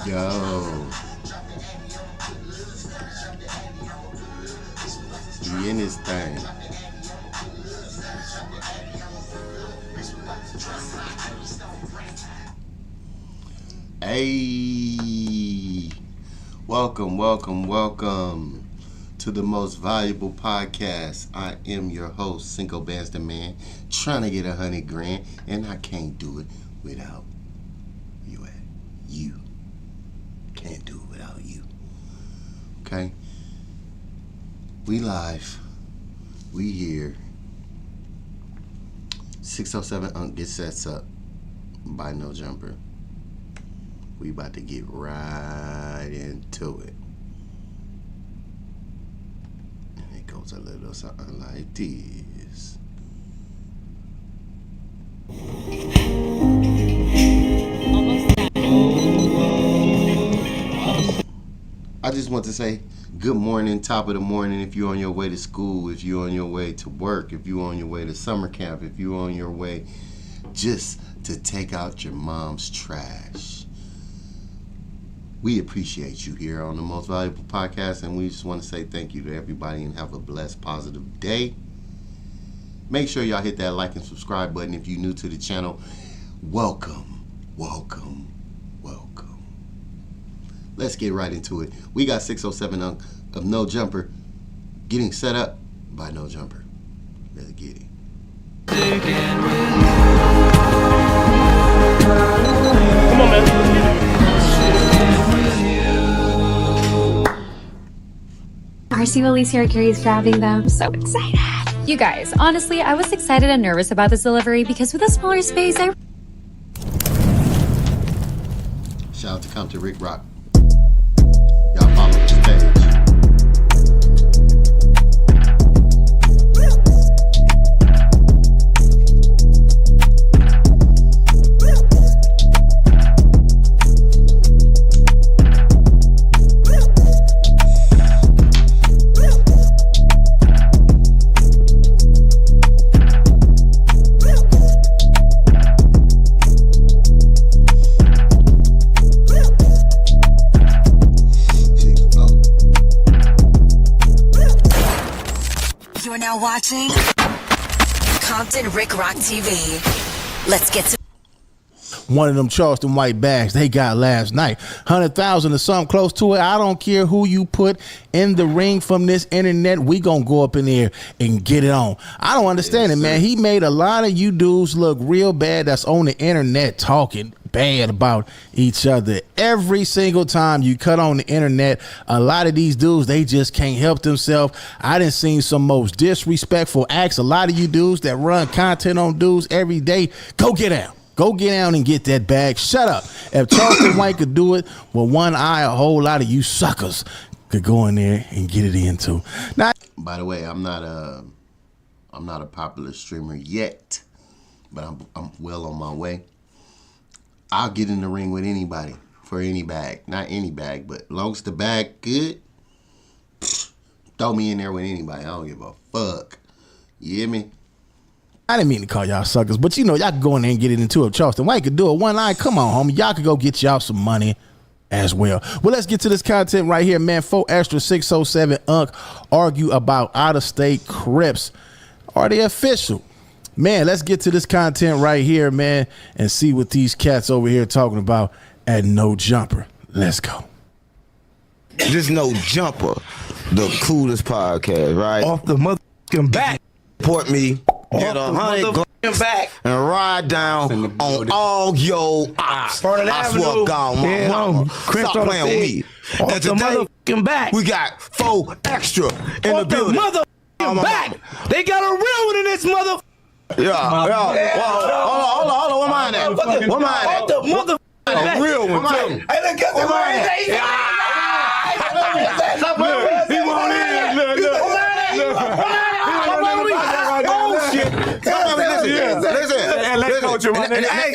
Yo. He in his thing. Hey. Welcome to the most valuable podcast. I am your host, Cinco Bands the Man, trying to get $100 grand, and I can't do it without you. Can't do it without you. Okay? We live. We here. 607 get sets up by No Jumper. We about to get right into it. And it goes a little something like this. I just want to say good morning, top of the morning, if you're on your way to school, if you're on your way to work, if you're on your way to summer camp, if you're on your way just to take out your mom's trash. We appreciate you here on the Most Valuable Podcast, and we just want to say thank you to everybody and have a blessed, positive day. Make sure y'all hit that like and subscribe button if you're new to the channel. Welcome. Let's get right into it. We got 607 of No Jumper getting set up by No Jumper. Let's get it. Come on, man. RC Willie's here, Carrie's grabbing them. So excited. You guys, honestly, I was excited and nervous about this delivery because with a smaller space, Shout out to Compton Rick Rock. Y'all follow this page. You're now watching Compton Rick Rock TV. Let's get to one of them Charleston white bags they got last night. 100,000 or something close to it. I don't care who you put in the ring from this internet. We gonna go up in there and get it on. I don't understand it, man. He made a lot of you dudes look real bad that's on the internet talking bad about each other. Every single time you cut on the internet, a lot of these dudes, they just can't help themselves. I done seen some most disrespectful acts. A lot of you dudes that run content on dudes every day, go get out. Go get down and get that bag. Shut up. If Charleston White could do it with one eye, a whole lot of you suckers could go in there and get it in too. Now, by the way, I'm not a popular streamer yet, but I'm well on my way. I'll get in the ring with anybody for any bag. Not any bag, but as long as the bag good, throw me in there with anybody. I don't give a fuck. You hear me? I didn't mean to call y'all suckers, but you know, y'all could go in there and get it into it. Charleston White could do it. One eye, come on, homie. Y'all could go get y'all some money as well. Well, let's get to this content right here, man. 4 extra 607 argue about out-of-state Crips. Are they official? Man, let's get to this content right here, man, and see what these cats over here talking about at No Jumper. Let's go. This No Jumper, the coolest podcast, right? Off the motherfucking back. Support me, get 100 back, and ride down on all your ops. I swear to God, my mama, stop playing with me. Off the motherfucking back. We got 4 extra in the building. Motherfucking back. They got a real one in this mother. Yeah. Hold on. Where mine at? Where mine at? The motherfucking back. A real one too. Hey, look at the mine. He won't in.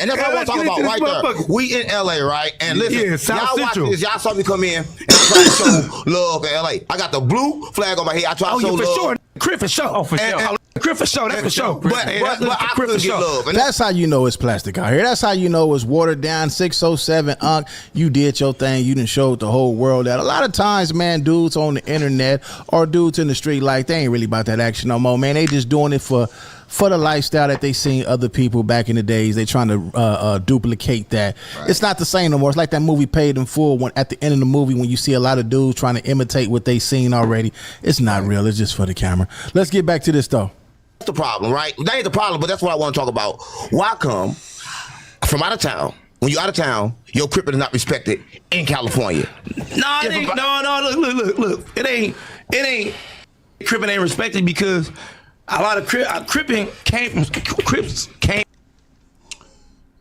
And that's what I want to talk about right there. We in LA, right? And listen, y'all watch this. Y'all saw me come in and I try to show love in LA. I got the blue flag on my head. I try to show love. Crip for sure. Oh, for sure. Crip for sure. That's for sure. But I couldn't get love. And That's how you know it's plastic out here. That's how you know it's watered down. 607 Unc, you did your thing. You done showed the whole world that. A lot of times, man, dudes on the internet or dudes in the street, like, they ain't really about that action no more, man. They just doing it for the lifestyle that they seen other people back in the days. They trying to duplicate that. Right. It's not the same no more. It's like that movie Paid in Full. When at the end of the movie, when you see a lot of dudes trying to imitate what they seen already, it's not real. It's just for the camera. Let's get back to this though. That's the problem, right? That ain't the problem, but that's what I want to talk about. Why come from out of town? When you out of town, your Crip is not respected in California. No, it ain't. No. Look. It ain't. Crippin' ain't respected because a lot of Crippin' came from Crips came.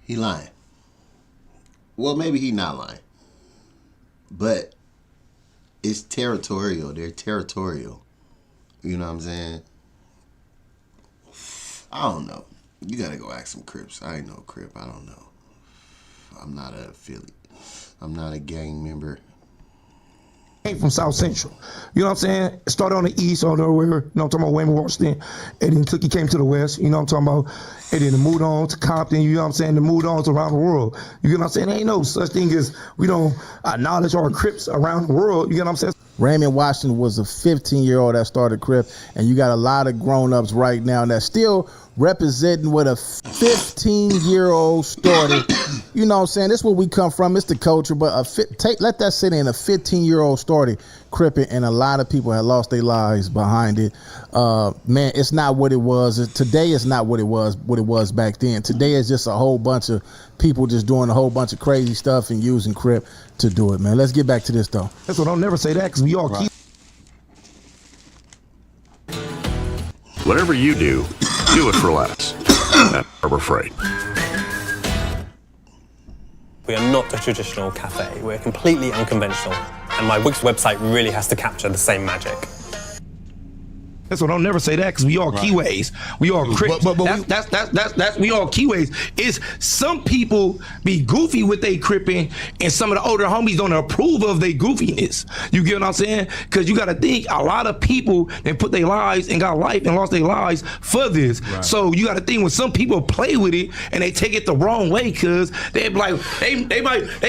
He lying. Well, maybe he not lying, but it's territorial. They're territorial. You know what I'm saying? I don't know. You gotta go ask some Crips. I ain't no Crip. I don't know. I'm not an affiliate. I'm not a gang member. Came from South Central. You know what I'm saying? It started on the east, or wherever, you know what I'm talking about, Wayman, Washington. And then he came to the west, you know what I'm talking about? And then it moved on to Compton, you know what I'm saying? It moved on to around the world. You know what I'm saying? There ain't no such thing as we don't acknowledge our Crips around the world. You know what I'm saying? Raymond Washington was a 15-year-old that started Crip, and you got a lot of grown-ups right now that still representing what a 15-year-old started. You know what I'm saying? This is where we come from. It's the culture, but let that sit in. A 15-year-old started Crippin', and a lot of people had lost their lives behind it. Man, it's not what it was. Today is not what it was back then. Today is just a whole bunch of people just doing a whole bunch of crazy stuff and using Crip to do it, man. Let's get back to this, though. That's what I'll never say that, because we all keep. Whatever you do it for less. At Harbor Freight. We are not a traditional cafe. We're completely unconventional. And my Wix website really has to capture the same magic. That's what I'll never say that, because we all keyways. We all Crips. That's we all keyways. Is some people be goofy with they Crippin', and some of the older homies don't approve of their goofiness. You get what I'm saying? Because you got to think a lot of people that put their lives and got life and lost their lives for this. Right. So you got to think when some people play with it and they take it the wrong way, because they like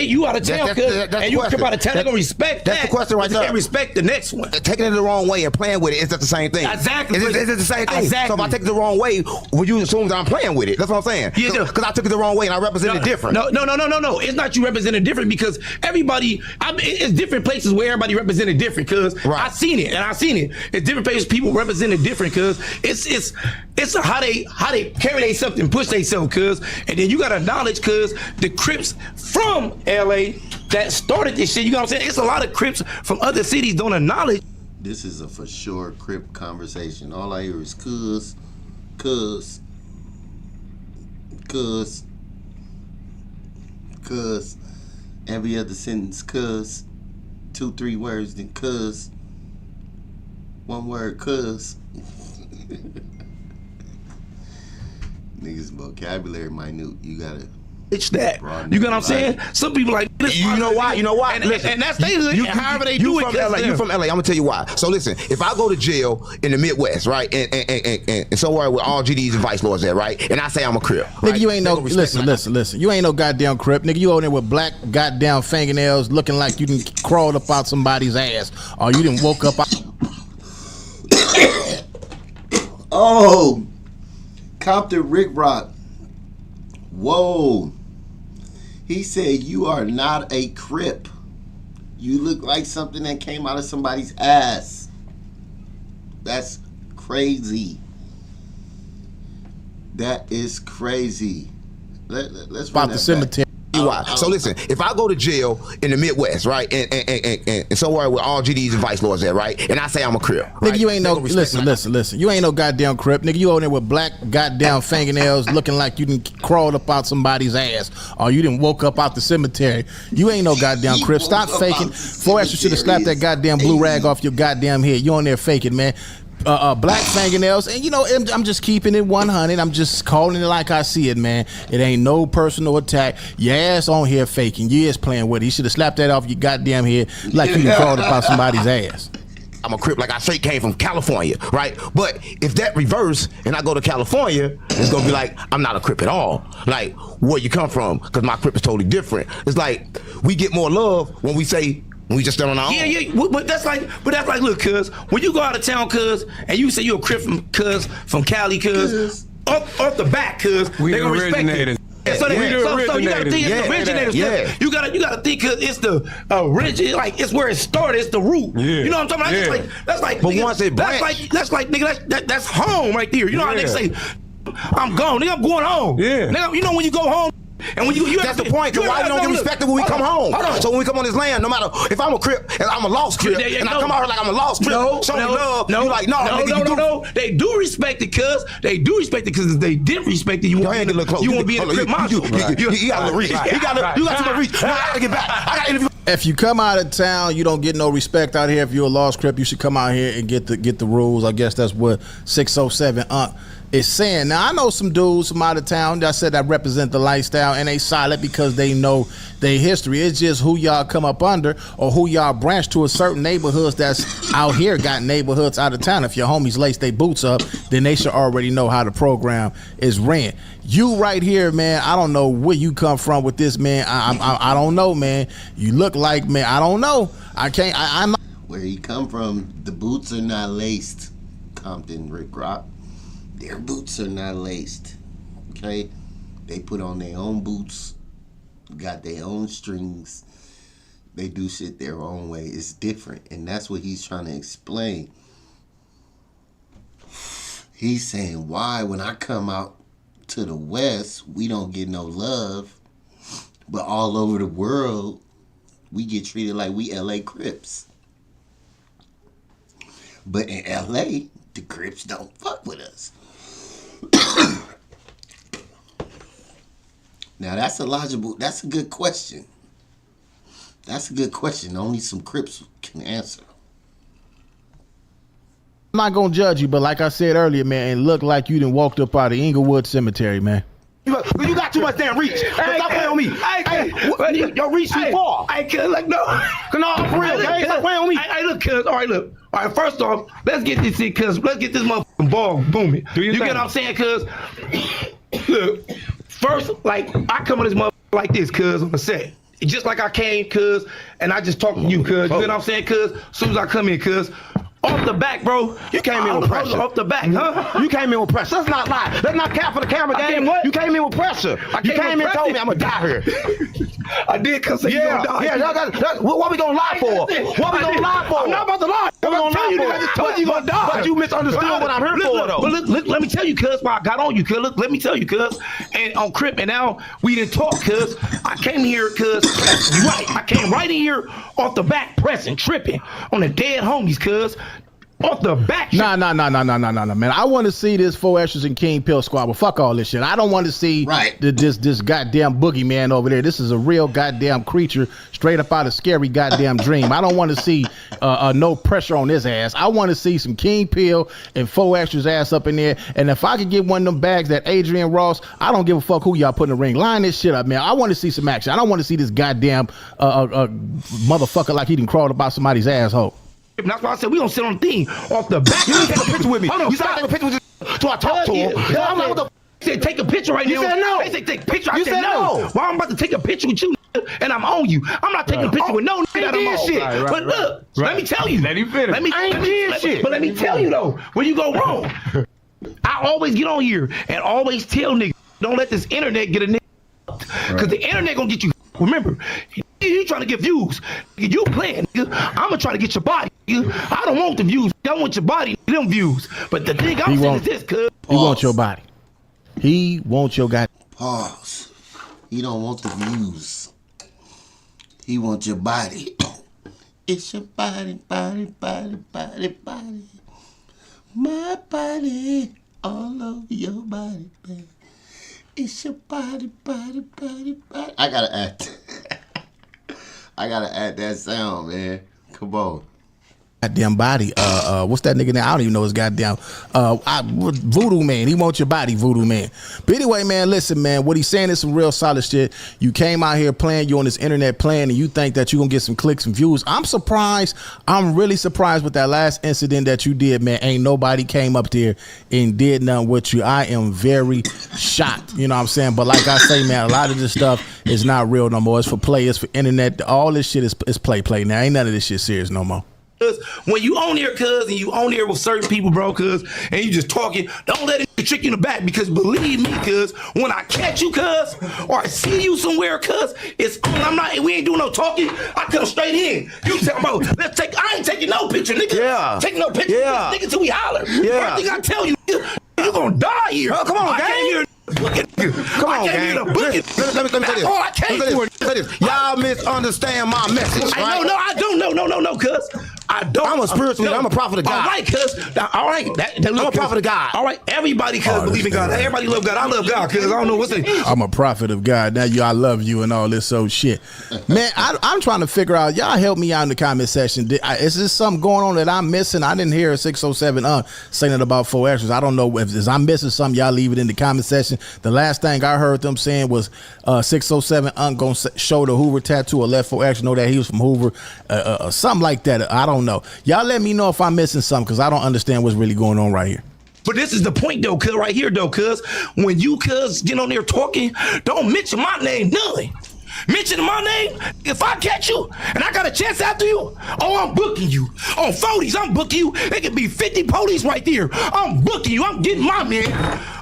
you out of town, and you Crip out of town, they're gonna respect that. That's the question right there. They can't respect the next one. Taking it the wrong way and playing with it, is that the same thing? Exactly. It's the same thing. Exactly. So if I take it the wrong way, will you assume that I'm playing with it? That's what I'm saying. Yeah. Because I took it the wrong way and I represented different. No. It's not you represented different, because everybody, it's different places where everybody represented different, because I seen it. It's different places people represented different, because it's how they carry themselves and push themselves, because, and then you got to acknowledge, because the Crips from LA that started this shit, you know what I'm saying? It's a lot of Crips from other cities don't acknowledge. This is a for sure Crip conversation. All I hear is cuz. Every other sentence, cuz. 2-3 words, then cuz. One word, cuz. Niggas vocabulary minute. You gotta. It's that. You know what I'm saying? Some people like this. You know why? And that's however they do it. You from LA. I'm gonna tell you why. So listen, if I go to jail in the Midwest, right, and somewhere where all GDs and vice lords at, right, and I say I'm a Crip, nigga, right? you ain't no listen. You ain't no goddamn Crip, nigga. You over there with black goddamn fingernails, looking like you didn't crawled up out somebody's ass, or you didn't woke up. Oh, Compton Rick Rock. Whoa. He said you are not a Crip. You look like something that came out of somebody's ass. That's crazy. That is crazy. Let's about the cemetery. So listen, if I go to jail in the Midwest, right, and somewhere where all GDs and vice lords at, right, and I say I'm a Crip, right? Nigga, you ain't no listen. You ain't no goddamn Crip, nigga. You over there with black goddamn fingernails, looking like you didn't crawled up out somebody's ass, or you didn't woke up out the cemetery. You ain't no goddamn Crip. Stop faking. Forrest should have slapped that goddamn blue rag off your goddamn head. You on there faking, man. Black fingernails, and you know, I'm just keeping it 100. I'm just calling it like I see it, man. It ain't no personal attack. Your ass on here faking. You is playing with it. You should have slapped that off your goddamn head like you crawled up out somebody's ass. I'm a Crip, like I straight came from California, right? But if that reverse and I go to California, it's gonna be like, I'm not a Crip at all. Like, where you come from? Because my Crip is totally different. It's like, we get more love when we say, when we just stand on our own. Yeah, but that's like, look, cuz, when you go out of town, cuz, and you say you're a Crip from Cali, cuz, off the back, cuz, they gonna respect it. So you gotta think it's the originators. Yeah. You gotta think cause it's the origin, like it's where it started. It's the root. Yeah. You know what I'm talking about? That's like. But nigga, once it branched, that's home right there. You know how they say, I'm gone, nigga. I'm going home. Yeah. Nigga, you know when you go home. And when you that's the point, cause why we don't get respected when we come home? So when we come on this land, no matter if I'm a Crip and I'm a lost Crip, and I come out here like I'm a lost Crip, show me love, you like, no. They do respect it, cuz. They do respect it, cause if they didn't respect it, you won't be in a Crip monster. You got to reach. You got to reach. I gotta get back. I gotta interview. If you come out of town, you don't get no respect out here. If you're a lost Crip, you should come out here and get the rules. I guess that's what 607 is saying. Now, I know some dudes from out of town that said that represent the lifestyle, and they solid because they know their history. It's just who y'all come up under or who y'all branch to a certain neighborhoods that's out here got neighborhoods out of town. If your homies lace their boots up, then they should already know how the program is ran. You right here, man, I don't know where you come from with this, man. I don't know, man. You look like, man, I don't know. I'm not. Where you come from, the boots are not laced, Compton, Rick Rock. Their boots are not laced, okay? They put on their own boots, got their own strings. They do shit their own way. It's different, and that's what he's trying to explain. He's saying, why when I come out to the West, we don't get no love, but all over the world, we get treated like we LA Crips. But in LA, the Crips don't fuck with us. Now that's a good question. That's a good question. Only some Crips can answer. I'm not gonna judge you, but like I said earlier, man, it looked like you done walked up out of Inglewood Cemetery, man. You got too much damn reach. Stop playing with me. Your reach too far. Like no, for real. Stop playing with me. Look, cuz. All right. First off, let's get this shit, cuz. Let's get this motherfucking ball booming. You get what I'm saying, cuz? Look, first, like I come on this motherfucker like this, cuz, on the set. Just like I came, cuz, and I just talked to you, cuz. You know what I'm saying, cuz? As soon as I come in, cuz. Off the back, bro. You came in with pressure. Off the back, huh? You came in with pressure. Let's not lie. Let's not cap for the camera game. You came in with pressure. You came in and told me I'm going to die here. I did because you going to die. Yeah, what we going to lie for? What we going to lie for? I'm not about to lie. What we going to lie for? I just told you going to die. But you misunderstood what I'm here for, though. But look, let me tell you, cuz, why I got on you, cuz. Look, let me tell you, cuz. And on Crip, and now we didn't talk, cuz. I came here, cuz. I came right in here off the back, pressing, tripping on the dead homies, cuz. Off the back. Nah, man. I want to see this 4 Extras and King Pill squad, but fuck all this shit. I don't want to see this goddamn boogeyman over there. This is a real goddamn creature straight up out of Scary goddamn Dream. I don't want to see no pressure on his ass. I want to see some King Pill and 4 Extras ass up in there. And if I could get one of them bags that Adrian Ross, I don't give a fuck who y'all put in the ring. Line this shit up, man. I want to see some action. I don't want to see this goddamn motherfucker like he done crawled about somebody's asshole. And that's why I said we don't sit on the thing off the back. You didn't take a picture with me. You said take a picture with you. So I talked to him. I'm like, what the said take a picture right now. You said no. They said take a picture. I said no. Why I'm about to take a picture with you and I'm on you. I'm not taking a picture with no nigga that I'm on. Shit. But look, let me tell you. Let him finish. But let me tell you though, where you go wrong. I always get on here and always tell niggas, don't let this internet get a nigga. Because the internet gonna get you. Remember, you trying to get views. You playing, nigga. I'm gonna try to get your body. Nigga. I don't want the views. I want your body, them views. But the thing I'm saying is this, cuz. He wants your body. He wants your guy. Pause. He don't want the views. He wants your body. It's your body, body, body, body, body. My body all over your body, baby. It's your body, body, body, body. I gotta add that sound, man. Come on. goddamn body. What's that nigga name? I don't even know his goddamn. Voodoo Man. He wants your body, Voodoo Man. But anyway, man, listen, man. What he's saying is some real solid shit. You came out here playing. You on this internet playing, and you think that you gonna get some clicks and views. I'm surprised. I'm really surprised with that last incident that you did, man. Ain't nobody came up there and did nothing with you. I am very shocked. You know what I'm saying? But like I say, man, a lot of this stuff is not real no more. It's for play. It's for internet. All this shit is play now. Ain't none of this shit serious no more. When you on there, cuz, and you on there with certain people, bro, cuz, and you just talking, don't let it trick you in the back, because believe me, cuz, when I catch you, cuz, or I see you somewhere, cuz, it's on. We ain't doing no talking. I come straight in. You talking about, I ain't taking no picture, nigga. Yeah. Taking no picture, nigga, till we holler. Yeah. First thing I tell you, you're gonna die here. Oh, come on, gang. I came here to book it. Come on, gang. Let me say this. That's all I came for. Say this. Y'all misunderstand my message, right? No, I don't. No, cuz. I don't. I'm a spiritual leader. I'm a prophet of God. All right, cuz. All right. I'm a prophet of God. All right. Everybody, cuz, believe in God. Everybody love God. I love God, cuz. I don't know what's it. I'm a prophet of God. Now I love you and all this old shit. Man, I'm trying to figure out. Y'all help me out in the comment section. Is this something going on that I'm missing? I didn't hear 607 saying it about 4 extras. I don't know if I'm missing something. Y'all leave it in the comment section. The last thing I heard them saying was 607 gonna show the Hoover tattoo or left 4 extras. Know that he was from Hoover. Something like that. I don't know. Y'all let me know if I'm missing something, because I don't understand what's really going on right here. But this is the point, though, cuz, right here, though, cuz. When you, cuz, get on there talking, don't mention my name, none. Mention my name, if I catch you and I got a chance after you, I'm booking you. On 40s, I'm booking you. There could be 50 police right there. I'm booking you. I'm getting my man.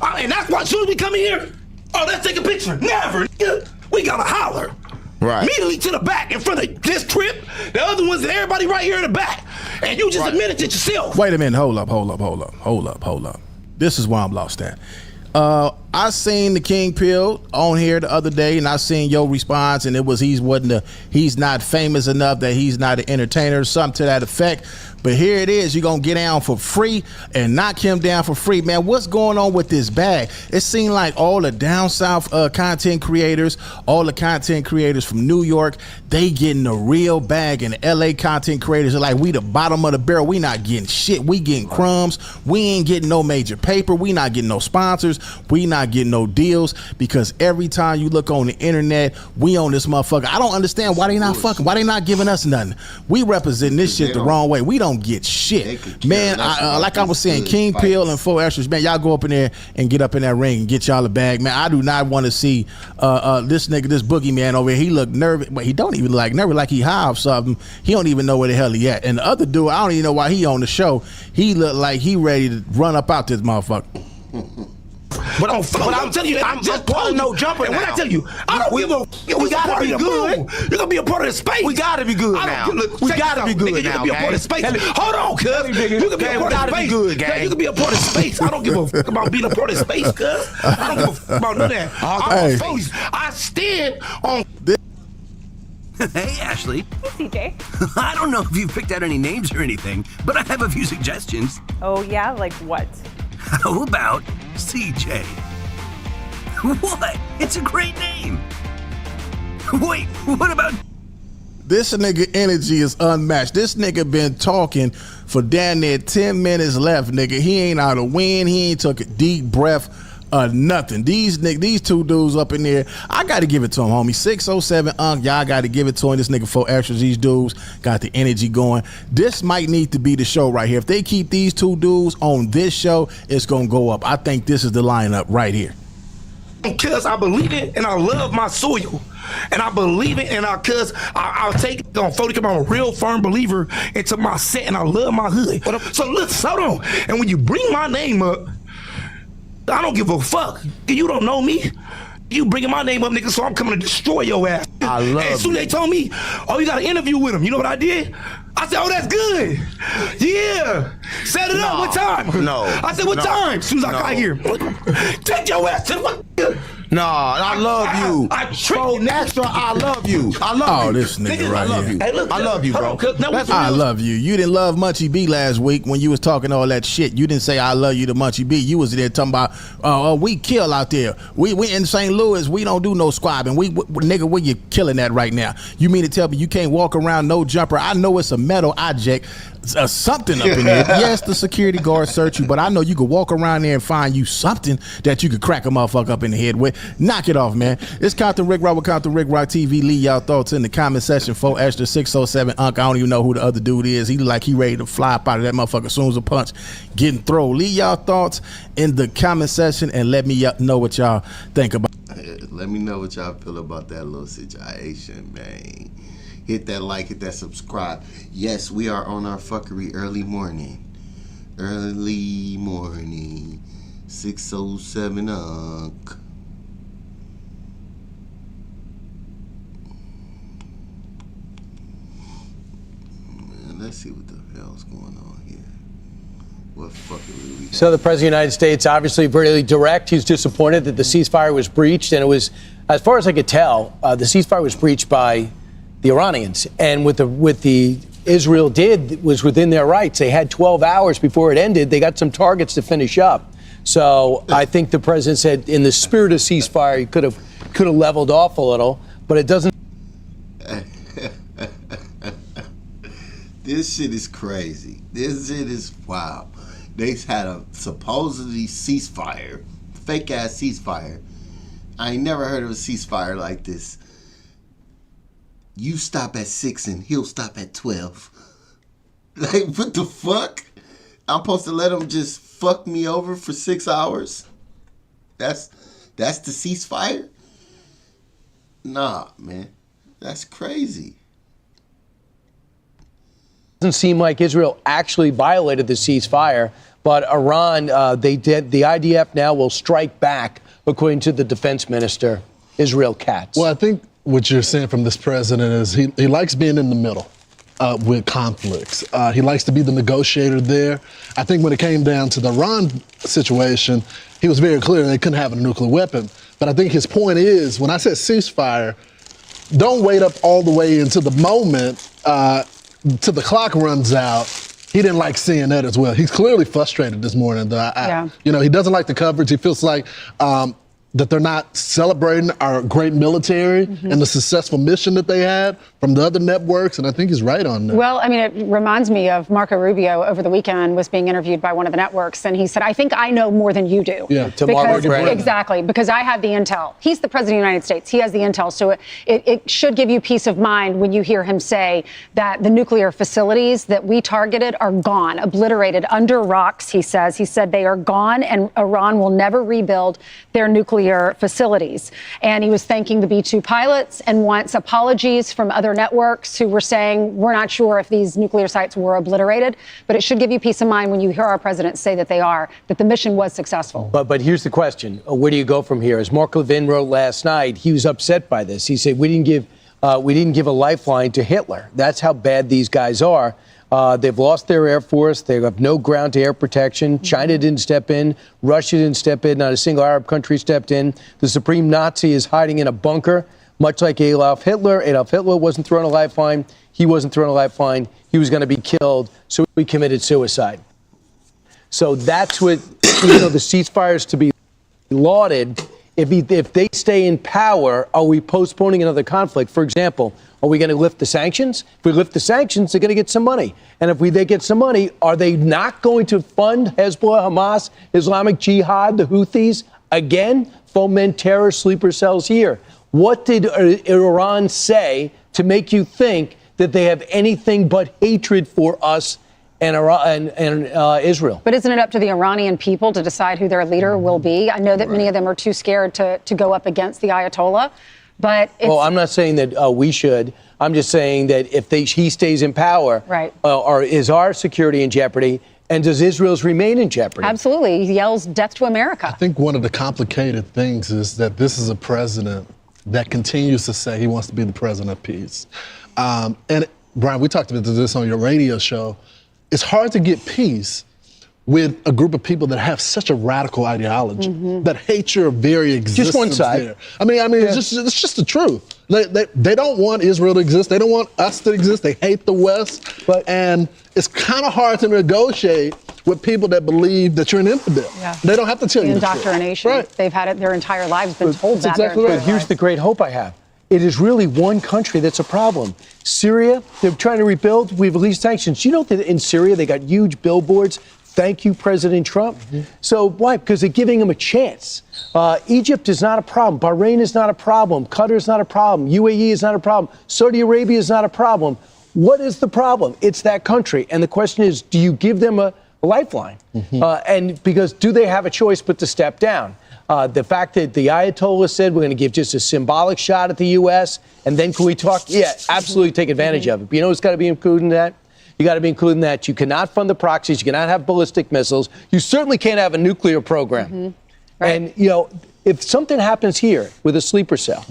And that's why as soon as we come in here, let's take a picture. Never, nigga. We gotta holler. Right. Immediately to the back in front of this trip. The other ones, everybody right here in the back. And you just admitted it yourself. Wait a minute. Hold up. This is why I'm lost at. I seen the King Pill on here the other day, and I seen your response, and it was he's not famous enough, that he's not an entertainer, something to that effect. But here it is, you're gonna get down for free and knock him down for free. Man, what's going on with this bag? It seemed like all the down south content creators, all the content creators from New York, they getting a real bag, and LA content creators are like, we the bottom of the barrel. We not getting shit. We getting crumbs. We ain't getting no major paper. We not getting no sponsors. We not getting no deals, because every time you look on the internet, we on this motherfucker. I don't understand why they not fucking, why they not giving us nothing. We representing this shit the wrong way. We don't get shit, man. Like I was saying, King Pill and 4 extras, man. Y'all go up in there and get up in that ring and get y'all a bag, man. I do not want to see this nigga, this boogeyman over here. He look nervous, but he don't even look like nervous, like he high off something. He don't even know where the hell he at. And the other dude, I don't even know why he on the show. He look like he ready to run up out this motherfucker. But I'm telling you, I'm just part of no jumper. And when I tell you, I don't give a. We gotta be good. You're gonna be a part of the space. We gotta be good now. We gotta be good now. You can be a part of space. Hold on, cuz. You can be a part of space. You can be a part of space. I don't give a fuck about being a part of space, cuz. I don't give a fuck about none of that. I stand on. Hey, Ashley. Hey, CJ. I don't know if you've picked out any names or anything, but I have a few suggestions. Oh, yeah? Like what? How about CJ? What? It's a great name. Wait, what about... This nigga energy is unmatched. This nigga been talking for damn near 10 minutes left, nigga. He ain't out of wind. He ain't took a deep breath. Nothing. These two dudes up in there, I got to give it to him, homie. 607 y'all got to give it to him. This nigga 4 extras. These dudes got the energy going. This might need to be the show right here. If they keep these two dudes on this show, it's gonna go up. I think this is the lineup right here. Because I believe it and I love my soil. And I believe it, and cause I'll take it on 40. I'm a real firm believer into my set, and I love my hood. So look, hold on. And when you bring my name up, I don't give a fuck. You don't know me. You bringing my name up, nigga, so I'm coming to destroy your ass. I love it. As soon as they told me, you got an interview with him, you know what I did? I said, that's good. Yeah. Set it up. What time? No. I said, what time? As soon as I got here. Take your ass to the No, I love you. Extra, I love you. I love you. Oh, this nigga right here. Hey, look, I love you, bro. I love you. You didn't love Munchie B last week when you was talking all that shit. You didn't say I love you to Munchie B. You was there talking about, we kill out there. We in St. Louis. We don't do no squabbing. Nigga, where you killing that right now? You mean to tell me you can't walk around no jumper? I know it's a metal object something up in there. Yes, the security guards search you, but I know you could walk around there and find you something that you could crack a motherfucker up in the head with. Knock it off, man. It's Compton Rick Rock with Compton Rick Rock TV. Leave y'all thoughts in the comment section. 4extra607 Unc. I don't even know who the other dude is. He like he ready to fly up out of that motherfucker as soon as a punch getting thrown. Leave y'all thoughts in the comment section and let me know what y'all think about. Let me know what y'all feel about that little situation, man. Hit that like, hit that subscribe. Yes, we are on our fuckery early morning. 607 Unc. Man, let's see what the hell's going on here. What fuckery we got? So the President of the United States, obviously really direct. He's disappointed that the ceasefire was breached. And it was, as far as I could tell, the ceasefire was breached by the Iranians. And what the Israel did was within their rights. They had 12 hours before it ended. They got some targets to finish up. So I think the president said in the spirit of ceasefire, he could have leveled off a little, but it doesn't. This shit is crazy. This shit is wow. They had a supposedly ceasefire, fake ass ceasefire. I ain't never heard of a ceasefire like this. You stop at 6 and he'll stop at 12. Like, what the fuck? I'm supposed to let him just fuck me over for 6 hours? That's the ceasefire? Nah, man. That's crazy. Doesn't seem like Israel actually violated the ceasefire, but Iran, they did. The IDF now will strike back, according to the defense minister, Israel Katz. Well, I think what you're saying from this president is he likes being in the middle with conflicts. He likes to be the negotiator there. I think when it came down to the Iran situation, he was very clear they couldn't have a nuclear weapon. But I think his point is, when I said ceasefire, don't wait up all the way into the moment till the clock runs out. He didn't like seeing that as well. He's clearly frustrated this morning. He doesn't like the coverage. He feels like that they're not celebrating our great military and the successful mission that they had from the other networks, and I think he's right on that. Well, I mean, it reminds me of Marco Rubio over the weekend was being interviewed by one of the networks, and he said, I think I know more than you do. Yeah, exactly, because I have the intel. He's the president of the United States. He has the intel, so it should give you peace of mind when you hear him say that the nuclear facilities that we targeted are gone, obliterated, under rocks, he says. He said they are gone, and Iran will never rebuild their nuclear facilities. And he was thanking the B-2 pilots and wants apologies from other networks who were saying, we're not sure if these nuclear sites were obliterated, but it should give you peace of mind when you hear our president say that they are, that the mission was successful. But here's the question. Where do you go from here? As Mark Levin wrote last night, he was upset by this. He said, we didn't give a lifeline to Hitler. That's how bad these guys are. They've lost their Air Force. They have no ground-to-air protection. China didn't step in. Russia didn't step in. Not a single Arab country stepped in. The supreme Nazi is hiding in a bunker, much like Adolf Hitler. Adolf Hitler wasn't thrown a lifeline. He wasn't thrown a lifeline. He was going to be killed, so he committed suicide. So that's what, the ceasefire is to be lauded. If they stay in power, are we postponing another conflict? For example, are we going to lift the sanctions? If we lift the sanctions, they're going to get some money. And if they get some money, are they not going to fund Hezbollah, Hamas, Islamic Jihad, the Houthis? Again, foment terror sleeper cells here. What did Iran say to make you think that they have anything but hatred for us and Israel? But isn't it up to the Iranian people to decide who their leader will be? I know that many of them are too scared to go up against the Ayatollah. But well, I'm not saying that we should. I'm just saying that if he stays in power, right, is our security in jeopardy? And does Israel's remain in jeopardy? Absolutely. He yells death to America. I think one of the complicated things is that this is a president that continues to say he wants to be the president of peace. And Brian, we talked about this on your radio show. It's hard to get peace with a group of people that have such a radical ideology, that hate your very existence. Just one side. There. I mean, yeah. it's just the truth. They don't want Israel to exist. They don't want us to exist. They hate the West. And it's kind of hard to negotiate with people that believe that you're an infidel. Yeah. They don't have to tell you the truth. Indoctrination. Right. They've had it their entire lives, been told that. Exactly right. But here's the great hope I have. it is really one country that's a problem. Syria, they're trying to rebuild. We've released sanctions. You know that in Syria they got huge billboards. Thank you, President Trump. So why? Because they're giving him a chance. Egypt is not a problem. Bahrain is not a problem. Qatar is not a problem. UAE is not a problem. Saudi Arabia is not a problem. What is the problem? It's that country. And the question is, do you give them a lifeline? And because do they have a choice but to step down? The fact that the Ayatollah said we're going to give just a symbolic shot at the U.S. and then can we talk? Yeah, absolutely take advantage of it. But you know what's got to be included in that? You got to be including that you cannot fund the proxies. You cannot have ballistic missiles. You certainly can't have a nuclear program. Right. And, you know, if something happens here with a sleeper cell,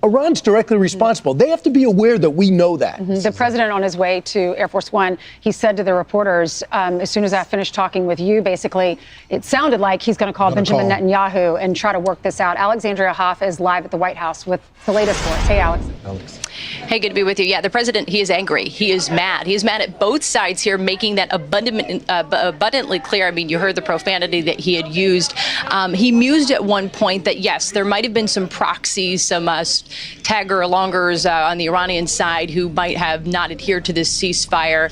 Iran's directly responsible. They have to be aware that we know that. The president, on his way to Air Force One, he said to the reporters, as soon as I finished talking with you, basically, it sounded like he's going to call Benjamin Netanyahu and try to work this out. Alexandria Hoff is live at the White House with the latest for us. Hey, Alex. Hey, good to be with you. Yeah, the president, he is angry. He is mad. He is mad at both sides here, making that abundantly clear. I mean, you heard the profanity that he had used. He mused at one point that, yes, there might have been some proxies, some tagger-alongers on the Iranian side who might have not adhered to this ceasefire.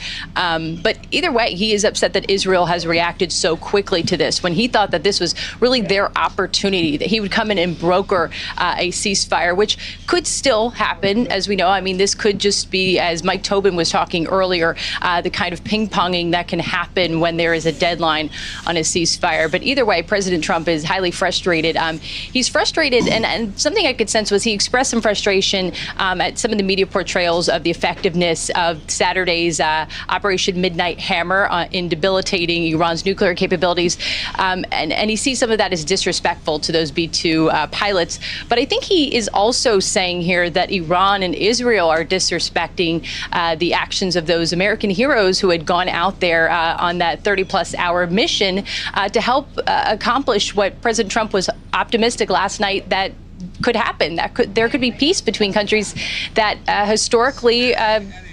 But either way, he is upset that Israel has reacted so quickly to this when he thought that this was really their opportunity, that he would come in and broker a ceasefire, which could still happen, as we know. I mean, this could just be, as Mike Tobin was talking earlier, the kind of ping-ponging that can happen when there is a deadline on a ceasefire. But either way, President Trump is highly frustrated. He's frustrated, and something I could sense was he expressed some frustration at some of the media portrayals of the effectiveness of Saturday's Operation Midnight Hammer in debilitating Iran's nuclear capabilities. And he sees some of that as disrespectful to those B-2 pilots. But I think he is also saying here that Iran and Israel are disrespecting the actions of those American heroes who had gone out there on that 30-plus hour mission to help accomplish what President Trump was optimistic last night that could happen. There could be peace between countries that historically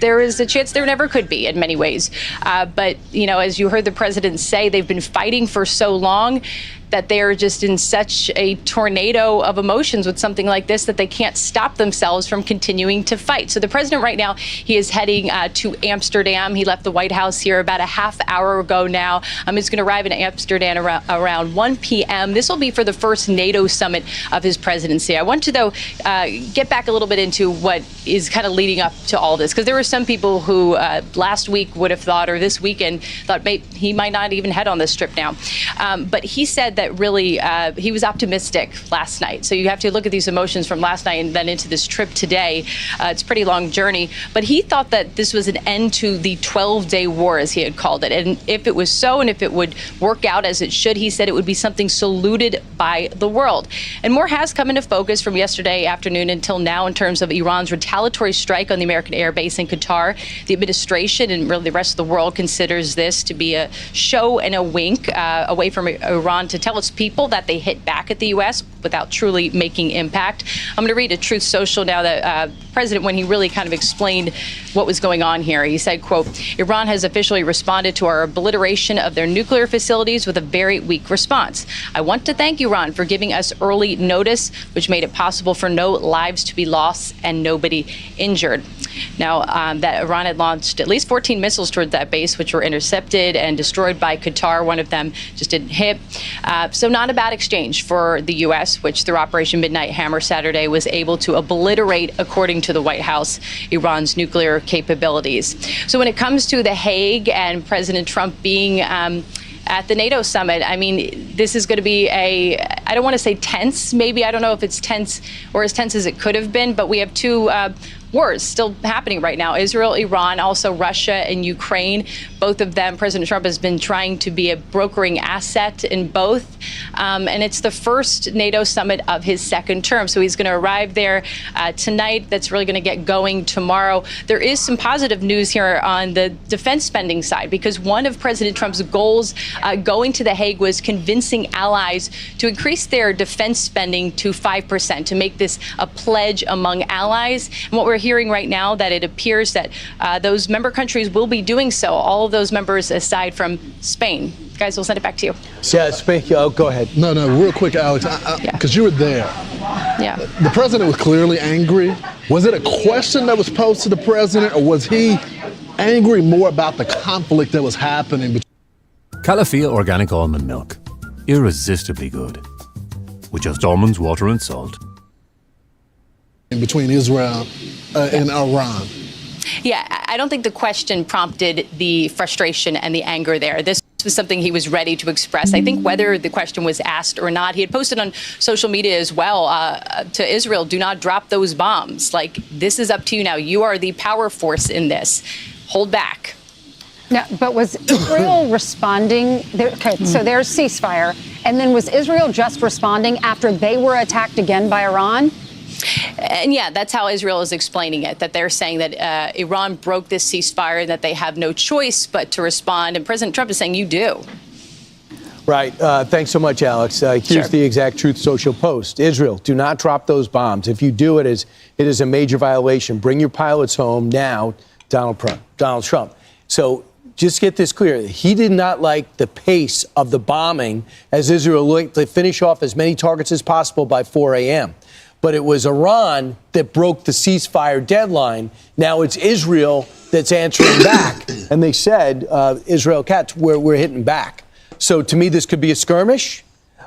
there is a chance there never could be in many ways. But, you know, as you heard the president say, they've been fighting for so long that they are just in such a tornado of emotions with something like this that they can't stop themselves from continuing to fight. So the president right now, he is heading to Amsterdam. He left the White House here about a half hour ago now. He's going to arrive in Amsterdam around 1 p.m. This will be for the first NATO summit of his presidency. I want to, though, get back a little bit into what is kind of leading up to all this, because there were some people who last week would have thought, or this weekend, thought he might not even head on this trip now. But he said that really he was optimistic last night. So you have to look at these emotions from last night and then into this trip today. It's a pretty long journey. But he thought that this was an end to the 12-day war, as he had called it. And if it was so, and if it would work out as it should, he said it would be something saluted by the world. And more has come into focus from yesterday afternoon until now in terms of Iran's retaliatory strike on the American air base in Qatar. The administration and really the rest of the world considers this to be a show and a wink away from Iran to tell its people that they hit back at the U.S. without truly making impact. I'm going to read a Truth Social now that President, when he really kind of explained what was going on here, he said, quote, Iran has officially responded to our obliteration of their nuclear facilities with a very weak response. I want to thank Iran for giving us early notice, which made it possible for no lives to be lost and nobody injured. Now, that Iran had launched at least 14 missiles toward that base, which were intercepted and destroyed by Qatar. One of them just didn't hit. So not a bad exchange for the U.S., which through Operation Midnight Hammer Saturday was able to obliterate, according to the White House, Iran's nuclear capabilities. So when it comes to The Hague and President Trump being at the NATO summit, I mean, this is going to be I don't want to say tense, maybe. I don't know if it's tense or as tense as it could have been, but we have two wars still happening right now. Israel, Iran, also Russia and Ukraine. Both of them, President Trump has been trying to be a brokering asset in both. And it's the first NATO summit of his second term. So he's going to arrive there tonight. That's really going to get going tomorrow. There is some positive news here on the defense spending side, because one of President Trump's goals going to The Hague was convincing allies to increase their defense spending to 5%, to make this a pledge among allies. And what we're hearing right now, that it appears that those member countries will be doing so, all of those members aside from Spain. Guys, we'll send it back to you. Yeah, go ahead. No, real quick, Alex, because you were there. Yeah. The president was clearly angry. Was it a question that was posed to the president, or was he angry more about the conflict that was happening? Calafia organic almond milk. Irresistibly good. With just almonds, water, and salt. Between Israel and Iran. Yeah, I don't think the question prompted the frustration and the anger there. This was something he was ready to express. I think whether the question was asked or not, he had posted on social media as well to Israel, do not drop those bombs. Like, this is up to you now. You are the power force in this. Hold back. No, but was Israel responding? Okay, so there's ceasefire. And then was Israel just responding after they were attacked again by Iran? And yeah, that's how Israel is explaining it, that they're saying that Iran broke this ceasefire, that they have no choice but to respond. And President Trump is saying you do. Right. Thanks so much, Alex. Here's the exact Truth Social post. Israel, do not drop those bombs. If you do, it is a major violation. Bring your pilots home now, Donald Trump. So just get this clear. He did not like the pace of the bombing as Israel looked to finish off as many targets as possible by 4 a.m. But it was Iran that broke the ceasefire deadline. Now it's Israel that's answering back. And they said, Israel Katz, we're hitting back. So to me, this could be a skirmish.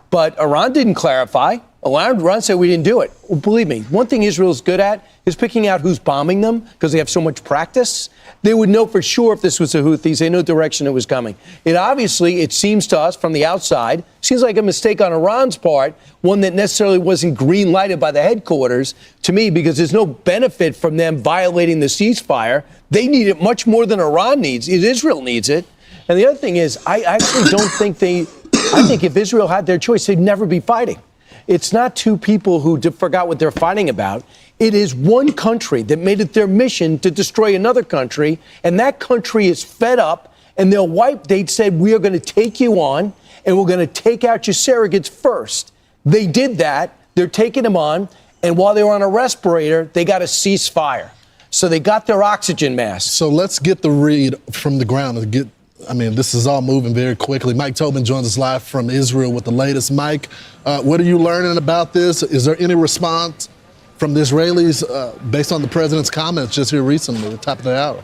But Iran didn't clarify. Iran said we didn't do it. Well, believe me, one thing Israel's good at is picking out who's bombing them because they have so much practice. They would know for sure if this was the Houthis. They know the direction it was coming. It seems to us from the outside, seems like a mistake on Iran's part, one that necessarily wasn't green lighted by the headquarters to me, because there's no benefit from them violating the ceasefire. They need it much more than Iran needs it. Israel needs it. And the other thing is, I actually don't think I think if Israel had their choice, they'd never be fighting. It's not two people who forgot what they're fighting about. It is one country that made it their mission to destroy another country, and that country is fed up, and they said, we are going to take you on, and we're going to take out your surrogates first. They did that. They're taking them on, and while they were on a respirator, they got a ceasefire. So they got their oxygen masks. So let's get the read from the ground and this is all moving very quickly. Mike Tobin joins us live from Israel with the latest. Mike, what are you learning about this? Is there any response from the Israelis based on the president's comments just here recently at the top of the hour?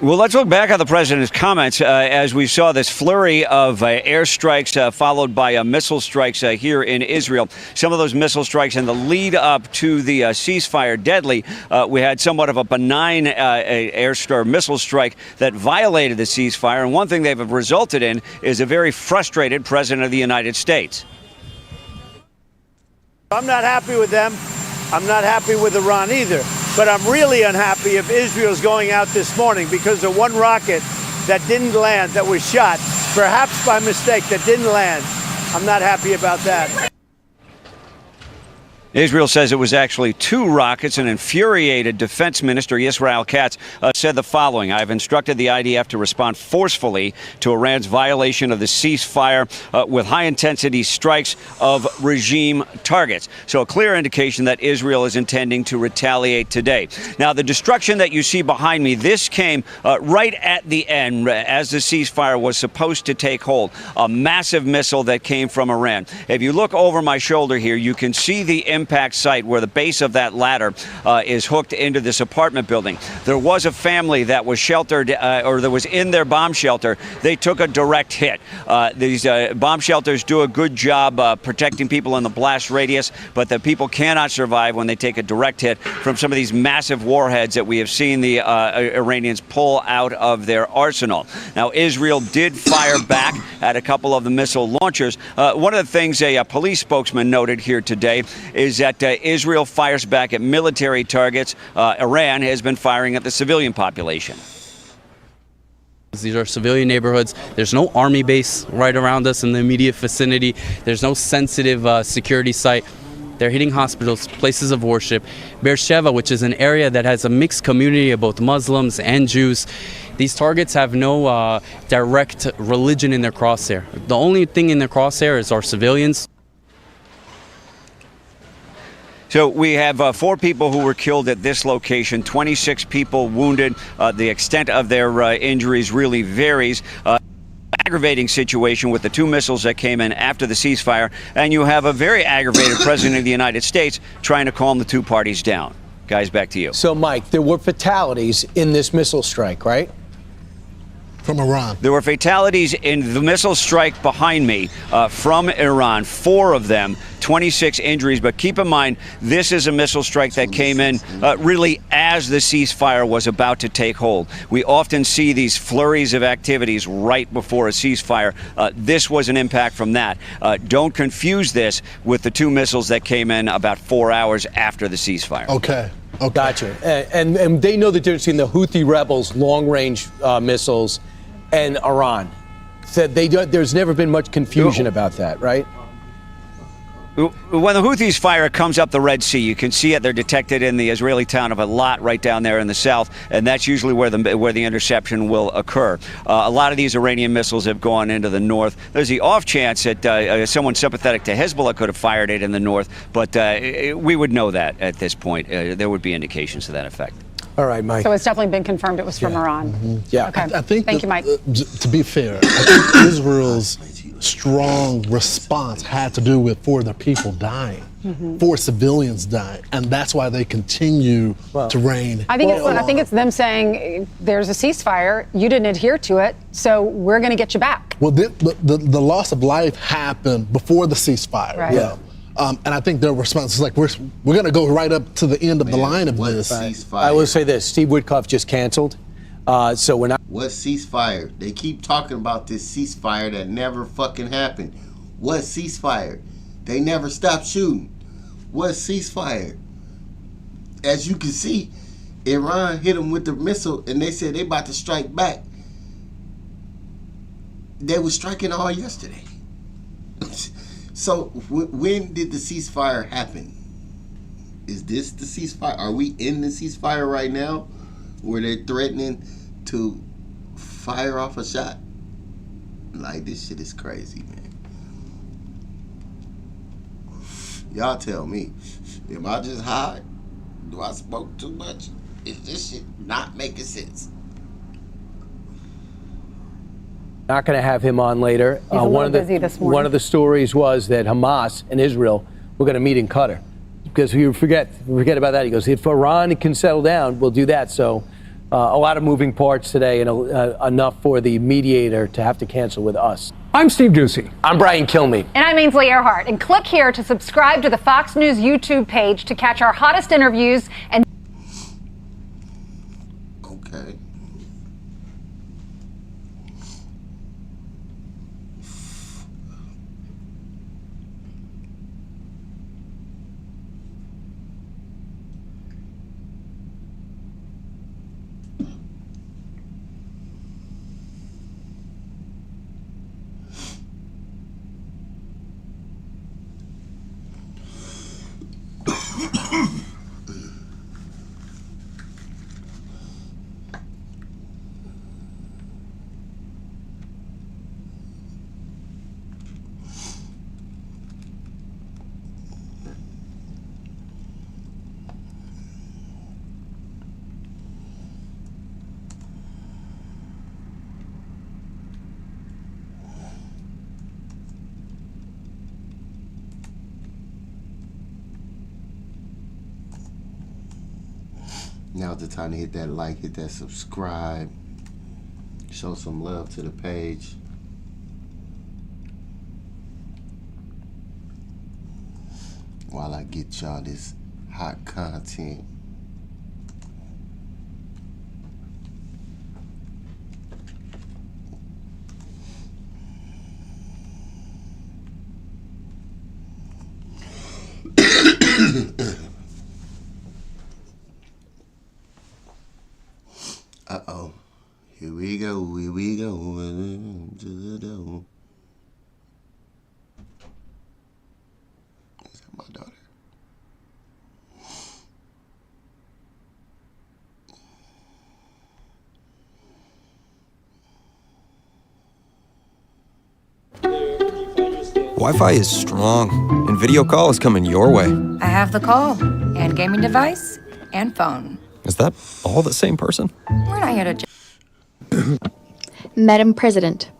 Well, let's look back on the president's comments as we saw this flurry of airstrikes followed by missile strikes here in Israel. Some of those missile strikes in the lead up to the ceasefire deadly. We had somewhat of a benign missile strike that violated the ceasefire. And one thing they've resulted in is a very frustrated president of the United States. I'm not happy with them. I'm not happy with Iran either. But I'm really unhappy if Israel's going out this morning because of one rocket that didn't land, that was shot, perhaps by mistake, that didn't land. I'm not happy about that. Israel says it was actually two rockets. An infuriated defense minister, Israel Katz, said the following: I've instructed the IDF to respond forcefully to Iran's violation of the ceasefire with high-intensity strikes of regime targets. So a clear indication that Israel is intending to retaliate today. Now, the destruction that you see behind me, this came right at the end as the ceasefire was supposed to take hold. A massive missile that came from Iran. If you look over my shoulder here, you can see the impact site where the base of that ladder is hooked into this apartment building. There was a family that was sheltered or that was in their bomb shelter. They took a direct hit. These bomb shelters do a good job protecting people in the blast radius, but the people cannot survive when they take a direct hit from some of these massive warheads that we have seen the Iranians pull out of their arsenal. Now, Israel did fire back at a couple of the missile launchers. One of the things a police spokesman noted here today is that Israel fires back at military targets. Iran has been firing at the civilian population. These are civilian neighborhoods. There's no army base right around us in the immediate vicinity. There's no sensitive security site. They're hitting hospitals, places of worship. Beersheba, which is an area that has a mixed community of both Muslims and Jews. These targets have no direct religion in their crosshair. The only thing in their crosshair is our civilians. So we have 4 people who were killed at this location, 26 people wounded. The extent of their injuries really varies. aggravating situation with the 2 missiles that came in after the ceasefire, and you have a very aggravated president of the United States trying to calm the 2 parties down. Guys, back to you. So, Mike, there were fatalities in this missile strike, right? From Iran. There were fatalities in the missile strike behind me from Iran, 4 of them, 26 injuries. But keep in mind, this is a missile strike that came in really as the ceasefire was about to take hold. We often see these flurries of activities right before a ceasefire. This was an impact from that. Don't confuse this with the 2 missiles that came in about 4 hours after the ceasefire. Okay. Gotcha. And they know the difference between the Houthi rebels' long-range missiles and Iran. Said there's never been much confusion about that, right? When the Houthis fire, it comes up the Red Sea. You can see it. They're detected in the Israeli town of Eilat right down there in the south, and that's usually where the interception will occur. A lot of these Iranian missiles have gone into the north. There's the off chance that someone sympathetic to Hezbollah could have fired it in the north, but we would know that at this point. There would be indications to that effect. All right, Mike. So it's definitely been confirmed it was from Iran. Yeah. Okay. I think Thank you, Mike. To be fair, I think Israel's strong response had to do with 4 of their people dying, 4 civilians dying, and that's why they continue to rain. I think it's them saying there's a ceasefire, you didn't adhere to it, so we're going to get you back. Well, the loss of life happened before the ceasefire. Right. Yeah. And I think their response is like, we're going to go right up to the end of the line of this. I will say this: Steve Witkoff just canceled, so we're not. What ceasefire? They keep talking about this ceasefire that never fucking happened. What ceasefire? They never stopped shooting. What ceasefire? As you can see, Iran hit them with the missile, and they said they about to strike back. They were striking all yesterday. So when did the ceasefire happen? Is this the ceasefire? Are we in the ceasefire right now where they're threatening to fire off a shot? Like, this shit is crazy, man. Y'all tell me, am I just high? Do I smoke too much? Is this shit not making sense? Not going to have him on later. He's a little busy this morning. One of the stories was that Hamas and Israel were going to meet in Qatar. Because we forget about that. He goes, if Iran can settle down, we'll do that. So a lot of moving parts today, and enough for the mediator to have to cancel with us. I'm Steve Ducey. I'm Brian Kilmeade. And I'm Ainsley Earhart. And click here to subscribe to the Fox News YouTube page to catch our hottest interviews and Okay. Now's the time to hit that like, hit that subscribe, show some love to the page. While I get y'all this hot content. Uh-oh. Here we go. Here we go. Is that my daughter? Wi-Fi is strong, and video call is coming your way. I have the call, and gaming device, and phone. Is that all the same person? We're not here to... Madam President.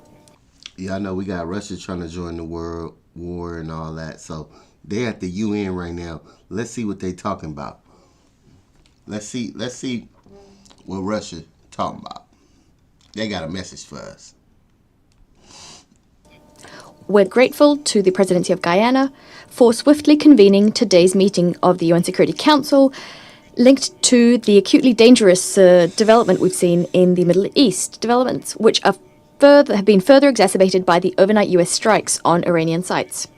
Yeah, I know we got Russia trying to join the world war and all that. So they're at the UN right now. Let's see what they talking about. Let's see what Russia talking about. They got a message for us. We're grateful to the Presidency of Guyana for swiftly convening today's meeting of the UN Security Council, linked to the acutely dangerous development we've seen in the Middle East, developments which have been further exacerbated by the overnight US strikes on Iranian sites.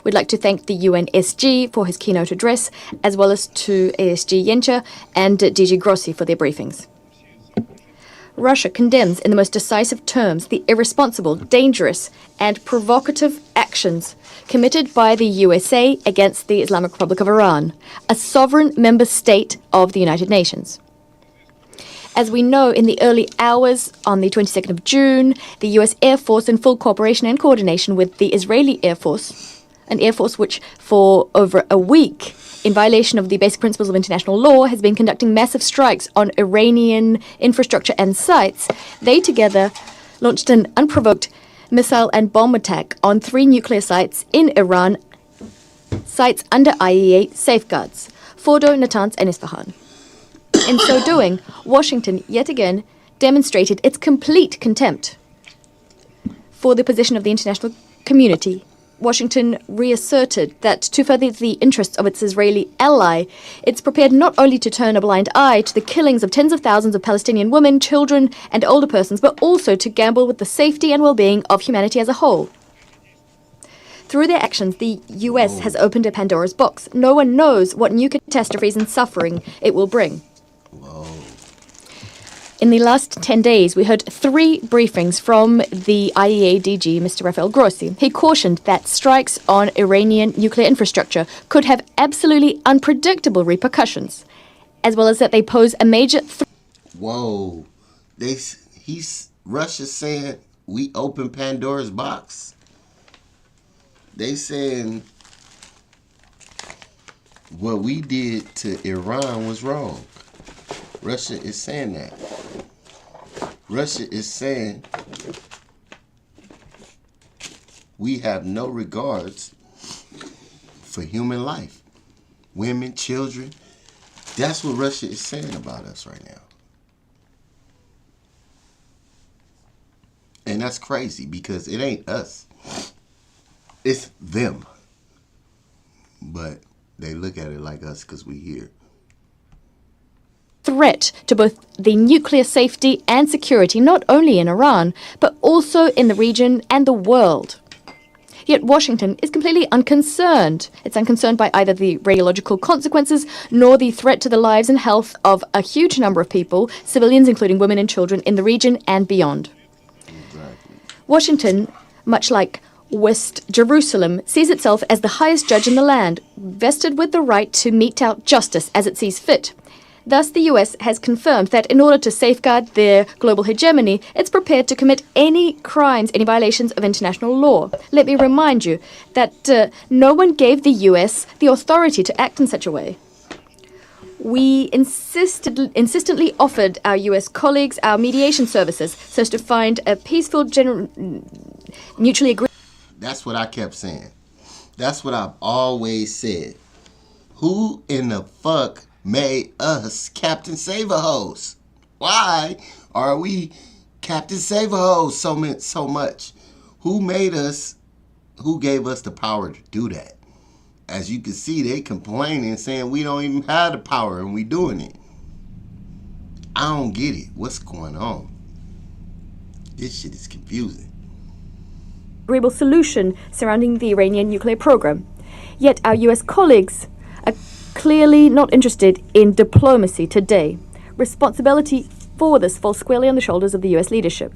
We'd like to thank the UNSG for his keynote address, as well as to ASG Yencha and DG Grossi for their briefings. Russia condemns in the most decisive terms the irresponsible, dangerous, and provocative actions committed by the USA against the Islamic Republic of Iran, a sovereign member state of the United Nations. As we know, in the early hours on the 22nd of June, the US Air Force, in full cooperation and coordination with the Israeli Air Force, an air force which for over a week, in violation of the basic principles of international law, has been conducting massive strikes on Iranian infrastructure and sites, they together launched an unprovoked missile and bomb attack on 3 nuclear sites in Iran, sites under IAEA safeguards, Fordo, Natanz, and Isfahan. In so doing, Washington yet again demonstrated its complete contempt for the position of the international community. Washington reasserted that to further the interests of its Israeli ally, it's prepared not only to turn a blind eye to the killings of tens of thousands of Palestinian women, children, and older persons, but also to gamble with the safety and well-being of humanity as a whole. Through their actions, the US has opened a Pandora's box. No one knows what new catastrophes and suffering it will bring. In the last 10 days, we heard 3 briefings from the IAEA DG, Mr. Rafael Grossi. He cautioned that strikes on Iranian nuclear infrastructure could have absolutely unpredictable repercussions, as well as that they pose a major threat. Whoa. Russia's saying we open Pandora's box? They saying what we did to Iran was wrong. Russia is saying that. Russia is saying we have no regards for human life. Women, children. That's what Russia is saying about us right now. And that's crazy because it ain't us. It's them. But they look at it like us because we here. Threat to both the nuclear safety and security, not only in Iran, but also in the region and the world. Yet Washington is completely unconcerned. It's unconcerned by either the radiological consequences nor the threat to the lives and health of a huge number of people, civilians including women and children, in the region and beyond. Exactly. Washington, much like West Jerusalem, sees itself as the highest judge in the land, vested with the right to mete out justice as it sees fit. Thus, the US has confirmed that in order to safeguard their global hegemony, it's prepared to commit any crimes, any violations of international law. Let me remind you that no one gave the US the authority to act in such a way. We insistently offered our US colleagues our mediation services so as to find a peaceful, mutually agreed. That's what I kept saying. That's what I've always said. Who in the fuck made us Captain Save-A-Hoes? Why are we Captain Save-A-Hoes so much? Who made us? Who gave us the power to do that? As you can see, they complaining, saying we don't even have the power and we doing it. I don't get it. What's going on? This shit is confusing. Agreeable solution surrounding the Iranian nuclear program. Yet our US colleagues are clearly not interested in diplomacy today. Responsibility for this falls squarely on the shoulders of the US leadership,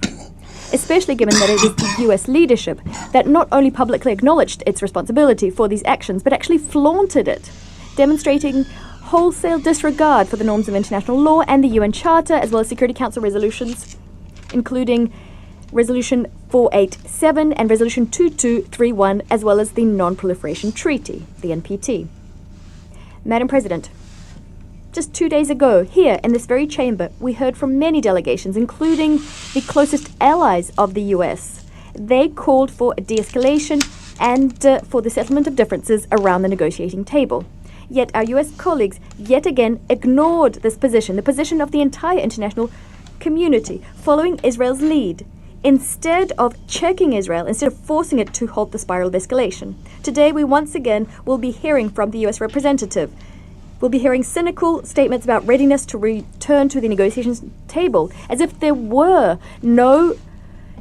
especially given that it is the US leadership that not only publicly acknowledged its responsibility for these actions, but actually flaunted it, demonstrating wholesale disregard for the norms of international law and the UN Charter, as well as Security Council resolutions, including Resolution 487 and Resolution 2231, as well as the Non-Proliferation Treaty, the NPT. Madam President, just 2 days ago, here in this very chamber, we heard from many delegations, including the closest allies of the US, They called for a de-escalation and for the settlement of differences around the negotiating table. Yet our US colleagues yet again ignored this position, the position of the entire international community, following Israel's lead. Instead of checking Israel, instead of forcing it to halt the spiral of escalation. Today we once again will be hearing from the US representative. We'll be hearing cynical statements about readiness to return to the negotiations table, as if there were no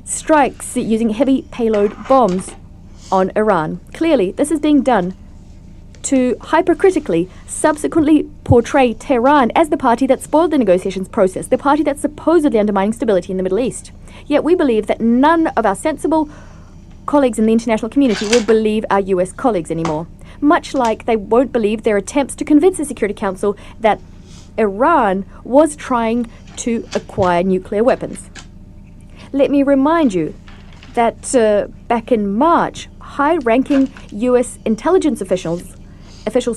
strikes using heavy payload bombs on Iran. Clearly, this is being done to hypercritically subsequently portray Tehran as the party that spoiled the negotiations process, the party that's supposedly undermining stability in the Middle East. Yet we believe that none of our sensible colleagues in the international community will believe our US colleagues anymore, much like they won't believe their attempts to convince the Security Council that Iran was trying to acquire nuclear weapons. Let me remind you that back in March, high-ranking US intelligence officials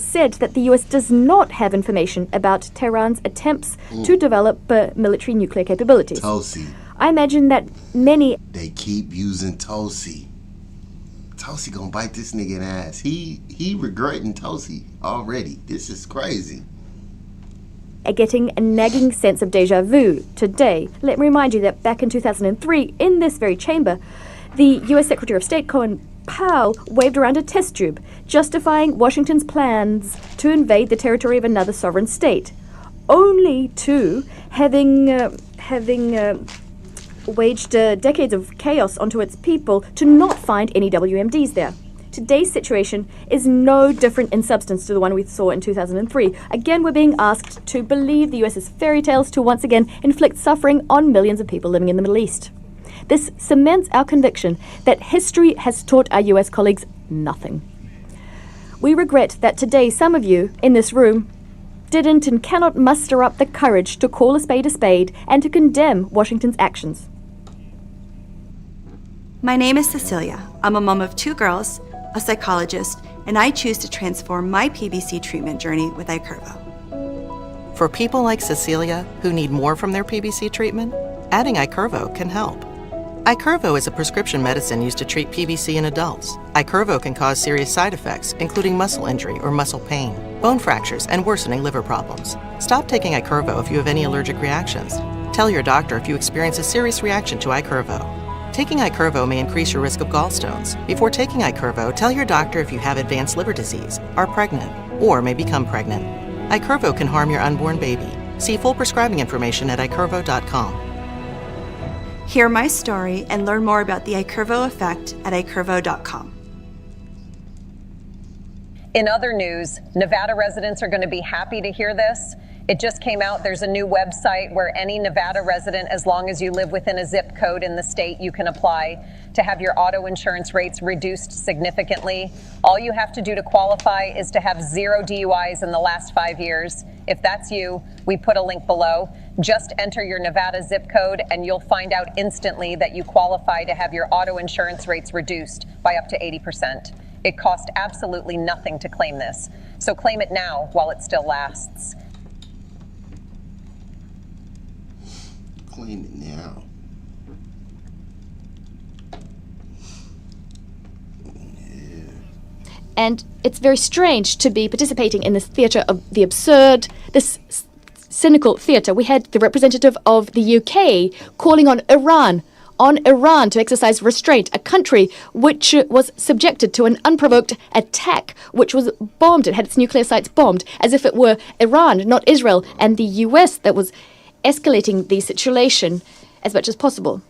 said that the US does not have information about Tehran's attempts to develop military nuclear capabilities. Tulsi. I imagine that many... They keep using Tulsi. Tulsi gonna bite this nigga in the ass. He regretting Tulsi already. This is crazy. Are getting a nagging sense of deja vu today. Let me remind you that back in 2003, in this very chamber, the US Secretary of State Colin Powell waved around a test tube, justifying Washington's plans to invade the territory of another sovereign state, only to having waged decades of chaos onto its people to not find any WMDs there. Today's situation is no different in substance to the one we saw in 2003. Again, we're being asked to believe the US's fairy tales to once again inflict suffering on millions of people living in the Middle East. This cements our conviction that history has taught our US colleagues nothing. We regret that today some of you in this room didn't and cannot muster up the courage to call a spade and to condemn Washington's actions. My name is Cecilia. I'm a mom of 2 girls, a psychologist, and I choose to transform my PBC treatment journey with iCurvo. For people like Cecilia who need more from their PBC treatment, adding iCurvo can help. iCurvo is a prescription medicine used to treat PBC in adults. iCurvo can cause serious side effects, including muscle injury or muscle pain, bone fractures, and worsening liver problems. Stop taking iCurvo if you have any allergic reactions. Tell your doctor if you experience a serious reaction to iCurvo. Taking iCurvo may increase your risk of gallstones. Before taking iCurvo, tell your doctor if you have advanced liver disease, are pregnant, or may become pregnant. iCurvo can harm your unborn baby. See full prescribing information at iCurvo.com. Hear my story and learn more about the iCurvo effect at iCurvo.com. In other news, Nevada residents are going to be happy to hear this. It just came out. There's a new website where any Nevada resident, as long as you live within a zip code in the state, you can apply to have your auto insurance rates reduced significantly. All you have to do to qualify is to have 0 DUIs in the last 5 years. If that's you, we put a link below. Just enter your Nevada zip code and you'll find out instantly that you qualify to have your auto insurance rates reduced by up to 80%. It costs absolutely nothing to claim this. So claim it now while it still lasts. Claim it now. And it's very strange to be participating in this theatre of the absurd, this cynical theatre. We had the representative of the UK calling on Iran to exercise restraint, a country which was subjected to an unprovoked attack, which was bombed. It had its nuclear sites bombed, as if it were Iran, not Israel, and the US that was escalating the situation as much as possible.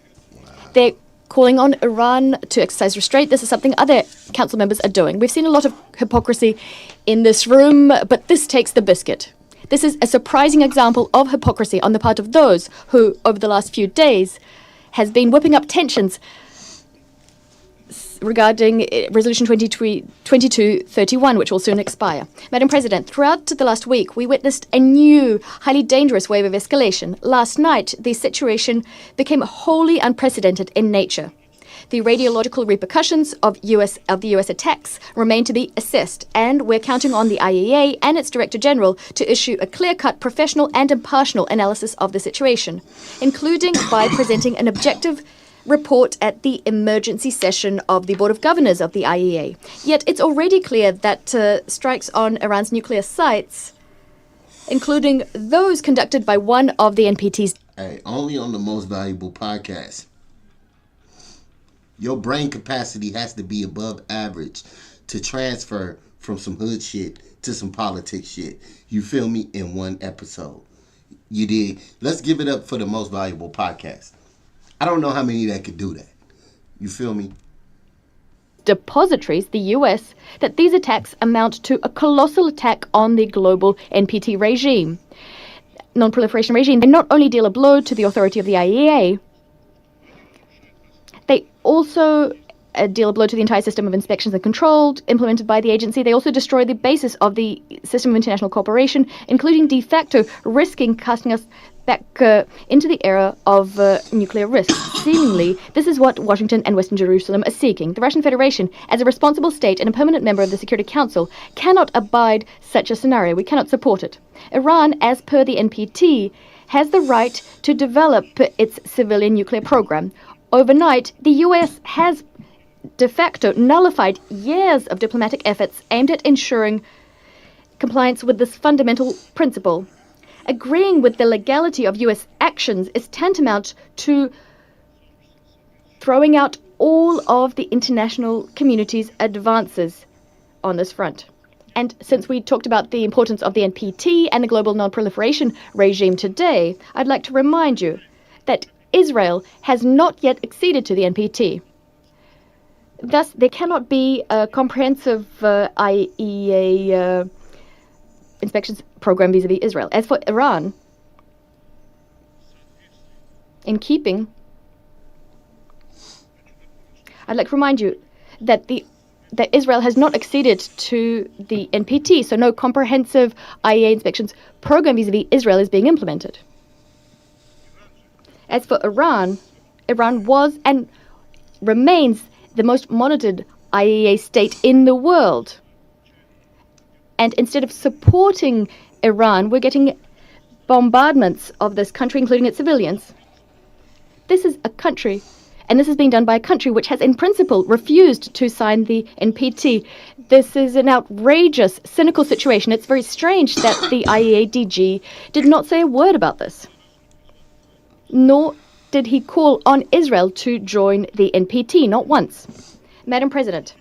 They're calling on Iran to exercise restraint. This is something other council members are doing. We've seen a lot of hypocrisy in this room, but this takes the biscuit. This is a surprising example of hypocrisy on the part of those who, over the last few days, has been whipping up tensions regarding Resolution 2231, which will soon expire. Madam President, throughout the last week, we witnessed a new, highly dangerous wave of escalation. Last night, the situation became wholly unprecedented in nature. The radiological repercussions of the US attacks remain to be assessed, and we're counting on the IAEA and its Director General to issue a clear-cut, professional and impartial analysis of the situation, including by presenting an objective report at the emergency session of the Board of Governors of the IEA. Yet it's already clear that strikes on Iran's nuclear sites, including those conducted by one of the NPT's... Hey, only on the Most Valuable Podcast. Your brain capacity has to be above average to transfer from some hood shit to some politics shit. You feel me? In one episode. You did. Let's give it up for the Most Valuable Podcast. I don't know how many that could do that. You feel me? Depositories, the US, that these attacks amount to a colossal attack on the global NPT regime, non-proliferation regime. They not only deal a blow to the authority of the IEA, they also deal a blow to the entire system of inspections and control implemented by the agency. They also destroy the basis of the system of international cooperation, including de facto risking casting us back into the era of nuclear risk. Seemingly, this is what Washington and Western Jerusalem are seeking. The Russian Federation, as a responsible state and a permanent member of the Security Council, cannot abide such a scenario. We cannot support it. Iran, as per the NPT, has the right to develop its civilian nuclear program. Overnight, the US has de facto nullified years of diplomatic efforts aimed at ensuring compliance with this fundamental principle. Agreeing with the legality of US actions is tantamount to throwing out all of the international community's advances on this front. And since we talked about the importance of the NPT and the global non-proliferation regime today, I'd like to remind you that Israel has not yet acceded to the NPT. Thus, there cannot be a comprehensive IEA inspections program vis-a-vis Israel. As for Iran, in keeping, I'd like to remind you that Israel has not acceded to the NPT, so no comprehensive IEA inspections program vis-a-vis Israel is being implemented. As for Iran, Iran was and remains the most monitored IEA state in the world. And instead of supporting Iran, we're getting bombardments of this country, including its civilians. This is a country, and this is being done by a country which has in principle refused to sign the NPT. This is an outrageous, cynical situation. It's very strange that the IEA DG did not say a word about this. Nor did he call on Israel to join the NPT, not once. Madam President,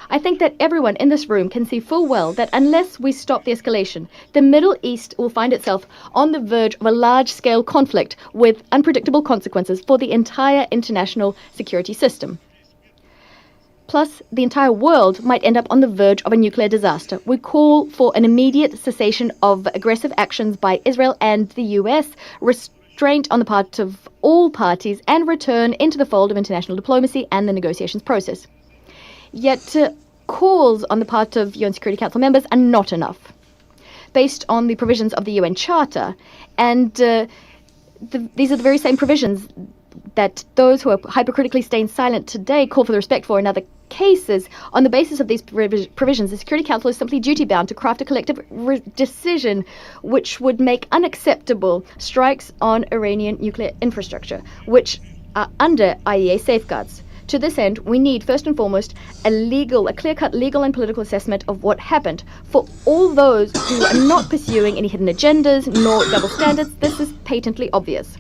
I think that everyone in this room can see full well that unless we stop the escalation, the Middle East will find itself on the verge of a large-scale conflict with unpredictable consequences for the entire international security system. Plus, the entire world might end up on the verge of a nuclear disaster. We call for an immediate cessation of aggressive actions by Israel and the US, restraint on the part of all parties, and return into the fold of international diplomacy and the negotiations process. Yet, calls on the part of UN Security Council members are not enough. Based on the provisions of the UN Charter, and these are the very same provisions that those who are hypercritically staying silent today call for the respect for in other cases. On the basis of these provisions, the Security Council is simply duty-bound to craft a collective decision which would make unacceptable strikes on Iranian nuclear infrastructure, which are under IEA safeguards. To this end, we need, first and foremost, a clear-cut legal and political assessment of what happened. For all those who are not pursuing any hidden agendas nor double standards, this is patently obvious.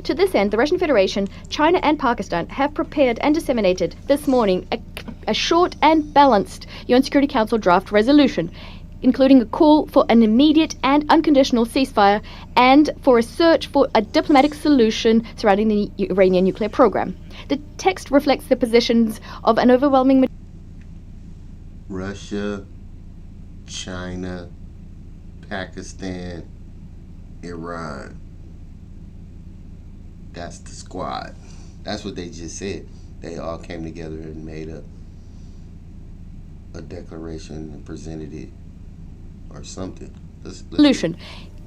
To this end, the Russian Federation, China and Pakistan have prepared and disseminated this morning a short and balanced UN Security Council draft resolution, including a call for an immediate and unconditional ceasefire and for a search for a diplomatic solution surrounding the Iranian nuclear program. The text reflects the positions of an overwhelming Russia, China, Pakistan, Iran. That's the squad. That's what they just said. They all came together and made a declaration and presented it or something. Solution,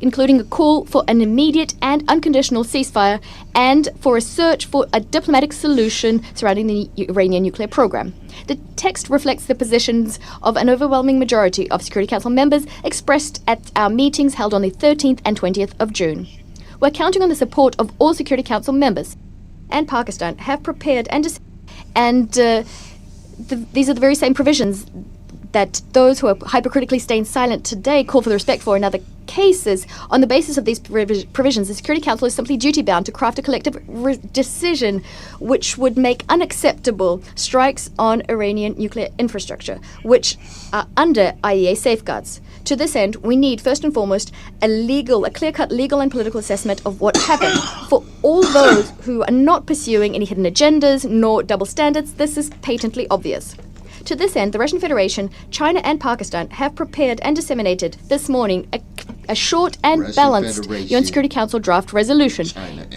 including a call for an immediate and unconditional ceasefire and for a search for a diplomatic solution surrounding the Iranian nuclear program. The text reflects the positions of an overwhelming majority of Security Council members expressed at our meetings held on the 13th and 20th of June. We're counting on the support of all Security Council members. and Pakistan have prepared these are the very same provisions that those who are hypercritically staying silent today call for the respect for in other cases. On the basis of these provisions, the Security Council is simply duty-bound to craft a collective decision which would make unacceptable strikes on Iranian nuclear infrastructure, which are under IEA safeguards. To this end, we need, first and foremost, a clear-cut legal and political assessment of what happened. For all those who are not pursuing any hidden agendas nor double standards, this is patently obvious. To this end, the Russian Federation, China and Pakistan have prepared and disseminated this morning a short and Russian balanced Federation, UN Security Council draft resolution,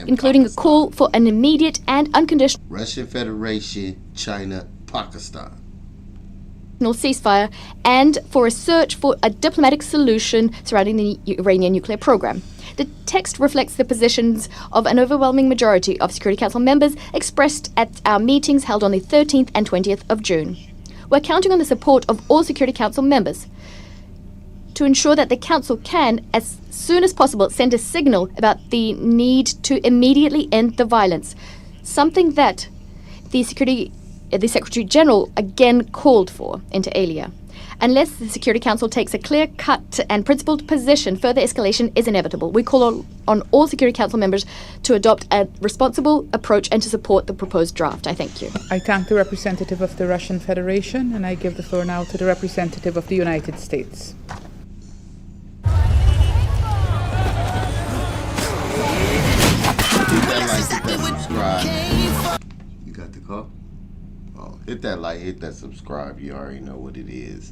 including Pakistan. a call for an immediate and unconditional Russian Federation, China, Pakistan. ceasefire and for a search for a diplomatic solution surrounding the Iranian nuclear program. The text reflects the positions of an overwhelming majority of Security Council members expressed at our meetings held on the 13th and 20th of June. We're counting on the support of all Security Council members to ensure that the Council can, as soon as possible, send a signal about the need to immediately end the violence, something that the Secretary General again called for, inter alia. Unless the Security Council takes a clear-cut and principled position, further escalation is inevitable. We call on all Security Council members to adopt a responsible approach and to support the proposed draft. I thank you. I thank the representative of the Russian Federation, and I give the floor now to the representative of the United States. You got the call? Oh, hit that like, hit that subscribe. You already know what it is.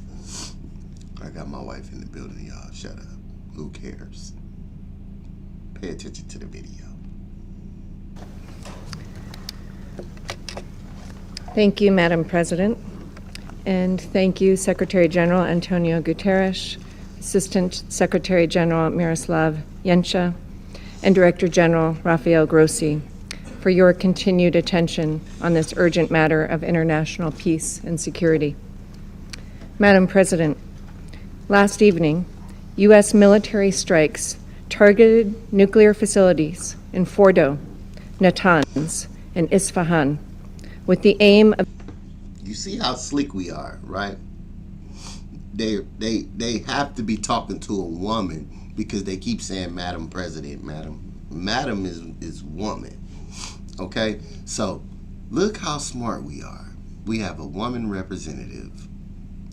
I got my wife in the building, y'all. Shut up. Who cares? Pay attention to the video. Thank you, Madam President. And thank you, Secretary General Antonio Guterres, Assistant Secretary General Miroslav Yensha, and Director General Rafael Grossi for your continued attention on this urgent matter of international peace and security. Madam President, last evening, U.S. military strikes targeted nuclear facilities in Fordo, Natanz, and Isfahan with the aim of... You see how slick we are, right? They have to be talking to a woman because they keep saying Madam President, Madam. Madam is woman. Okay? So, look how smart we are. We have a woman representative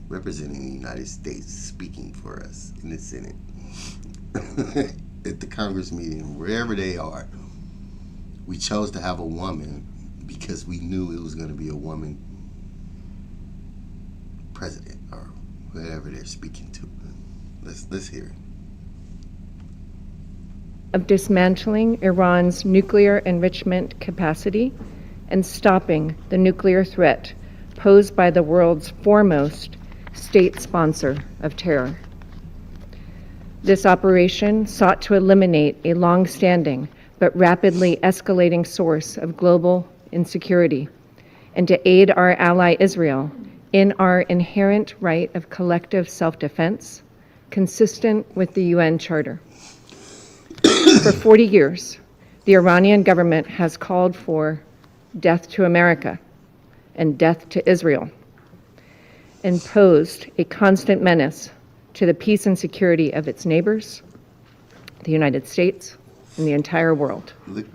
representing the United States speaking for us in the Senate. At the Congress meeting, wherever they are. We chose to have a woman because we knew it was going to be a woman president or whoever they're speaking to. Let's hear it. Of dismantling Iran's nuclear enrichment capacity and stopping the nuclear threat posed by the world's foremost state sponsor of terror. This operation sought to eliminate a long-standing but rapidly escalating source of global insecurity and to aid our ally Israel in our inherent right of collective self-defense, consistent with the UN Charter. For 40 years, the Iranian government has called for death to America and death to Israel, and posed a constant menace to the peace and security of its neighbors, the United States, and the entire world. Look.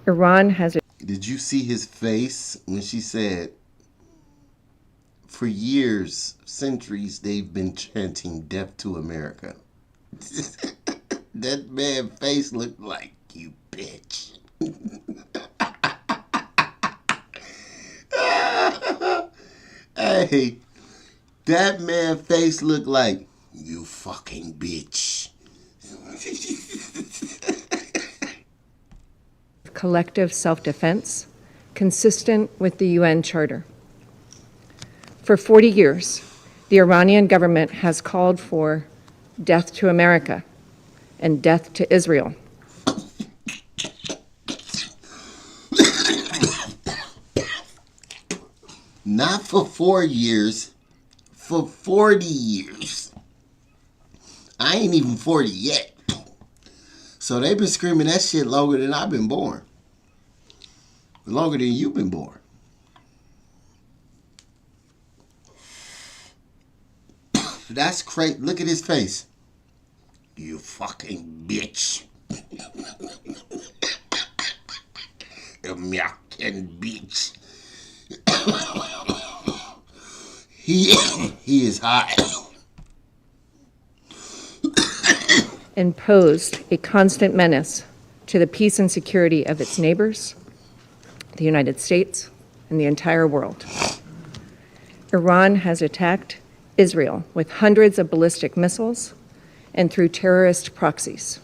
Iran has... Did you see his face when she said, for years, centuries, they've been chanting death to America? That man's face looked like, you bitch. Hey, that man's face looked like, you fucking bitch. collective self-defense, consistent with the UN Charter. For 40 years, the Iranian government has called for death to America and death to Israel. Not for 4 years, for 40 years. I ain't even 40 yet. So they've been screaming that shit longer than I've been born. Longer than you've been born. That's crazy. Look at his face. You fucking bitch. American bitch. He is hot. And posed a constant menace to the peace and security of its neighbors, the United States, and the entire world. Iran has attacked Israel with hundreds of ballistic missiles and through terrorist proxies.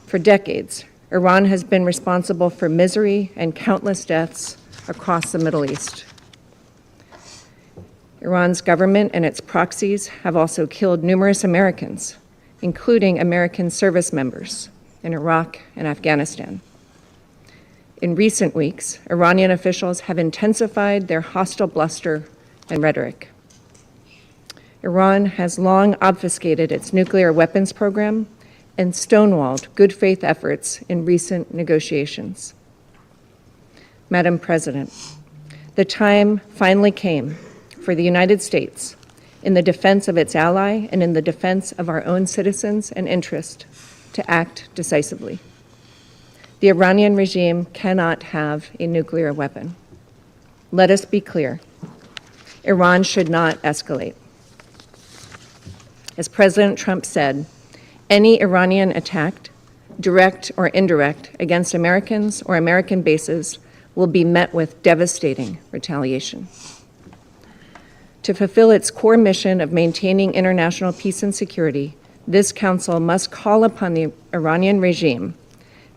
For decades, Iran has been responsible for misery and countless deaths across the Middle East. Iran's government and its proxies have also killed numerous Americans, including American service members in Iraq and Afghanistan. In recent weeks, Iranian officials have intensified their hostile bluster and rhetoric. Iran has long obfuscated its nuclear weapons program and stonewalled good faith efforts in recent negotiations. Madam President, the time finally came for the United States, in the defense of its ally and in the defense of our own citizens and interest, to act decisively. The Iranian regime cannot have a nuclear weapon. Let us be clear. Iran should not escalate. As President Trump said, any Iranian attack, direct or indirect, against Americans or American bases will be met with devastating retaliation. To fulfill its core mission of maintaining international peace and security, this Council must call upon the Iranian regime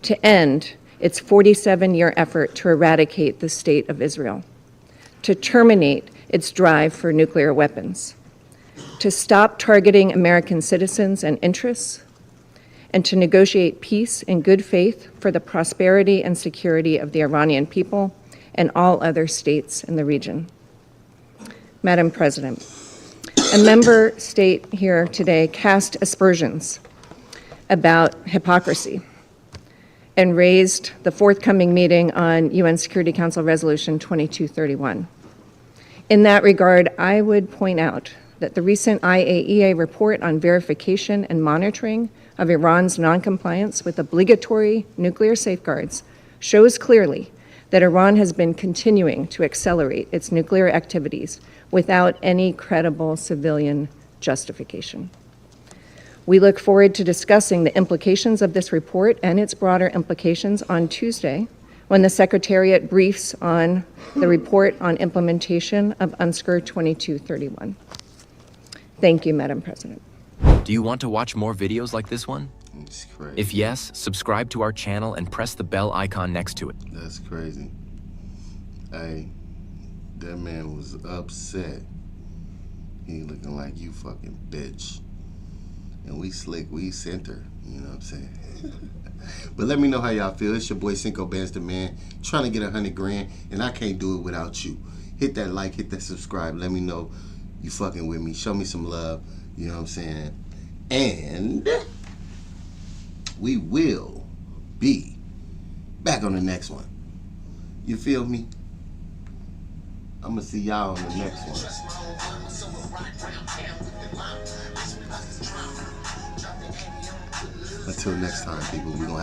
to end its 47-year effort to eradicate the State of Israel, to terminate its drive for nuclear weapons, to stop targeting American citizens and interests, and to negotiate peace in good faith for the prosperity and security of the Iranian people and all other states in the region. Madam President, a member state here today cast aspersions about hypocrisy and raised the forthcoming meeting on UN Security Council Resolution 2231. In that regard, I would point out that the recent IAEA report on verification and monitoring of Iran's noncompliance with obligatory nuclear safeguards shows clearly that Iran has been continuing to accelerate its nuclear activities without any credible civilian justification. We look forward to discussing the implications of this report and its broader implications on Tuesday, when the Secretariat briefs on the report on implementation of UNSCR 2231. Thank you, Madam President. Do you want to watch more videos like this one? It's crazy. If yes, subscribe to our channel and press the bell icon next to it. That's crazy. Hey, that man was upset. He looking like you fucking bitch. And we slick, we center, you know what I'm saying? But let me know how y'all feel. It's your boy Cinco Bands the Man, trying to get 100 grand, and I can't do it without you. Hit that like, hit that subscribe. Let me know you fucking with me. Show me some love, you know what I'm saying? And we will be back on the next one. You feel me? I'm gonna see y'all on the next one. Until next time, people, we gonna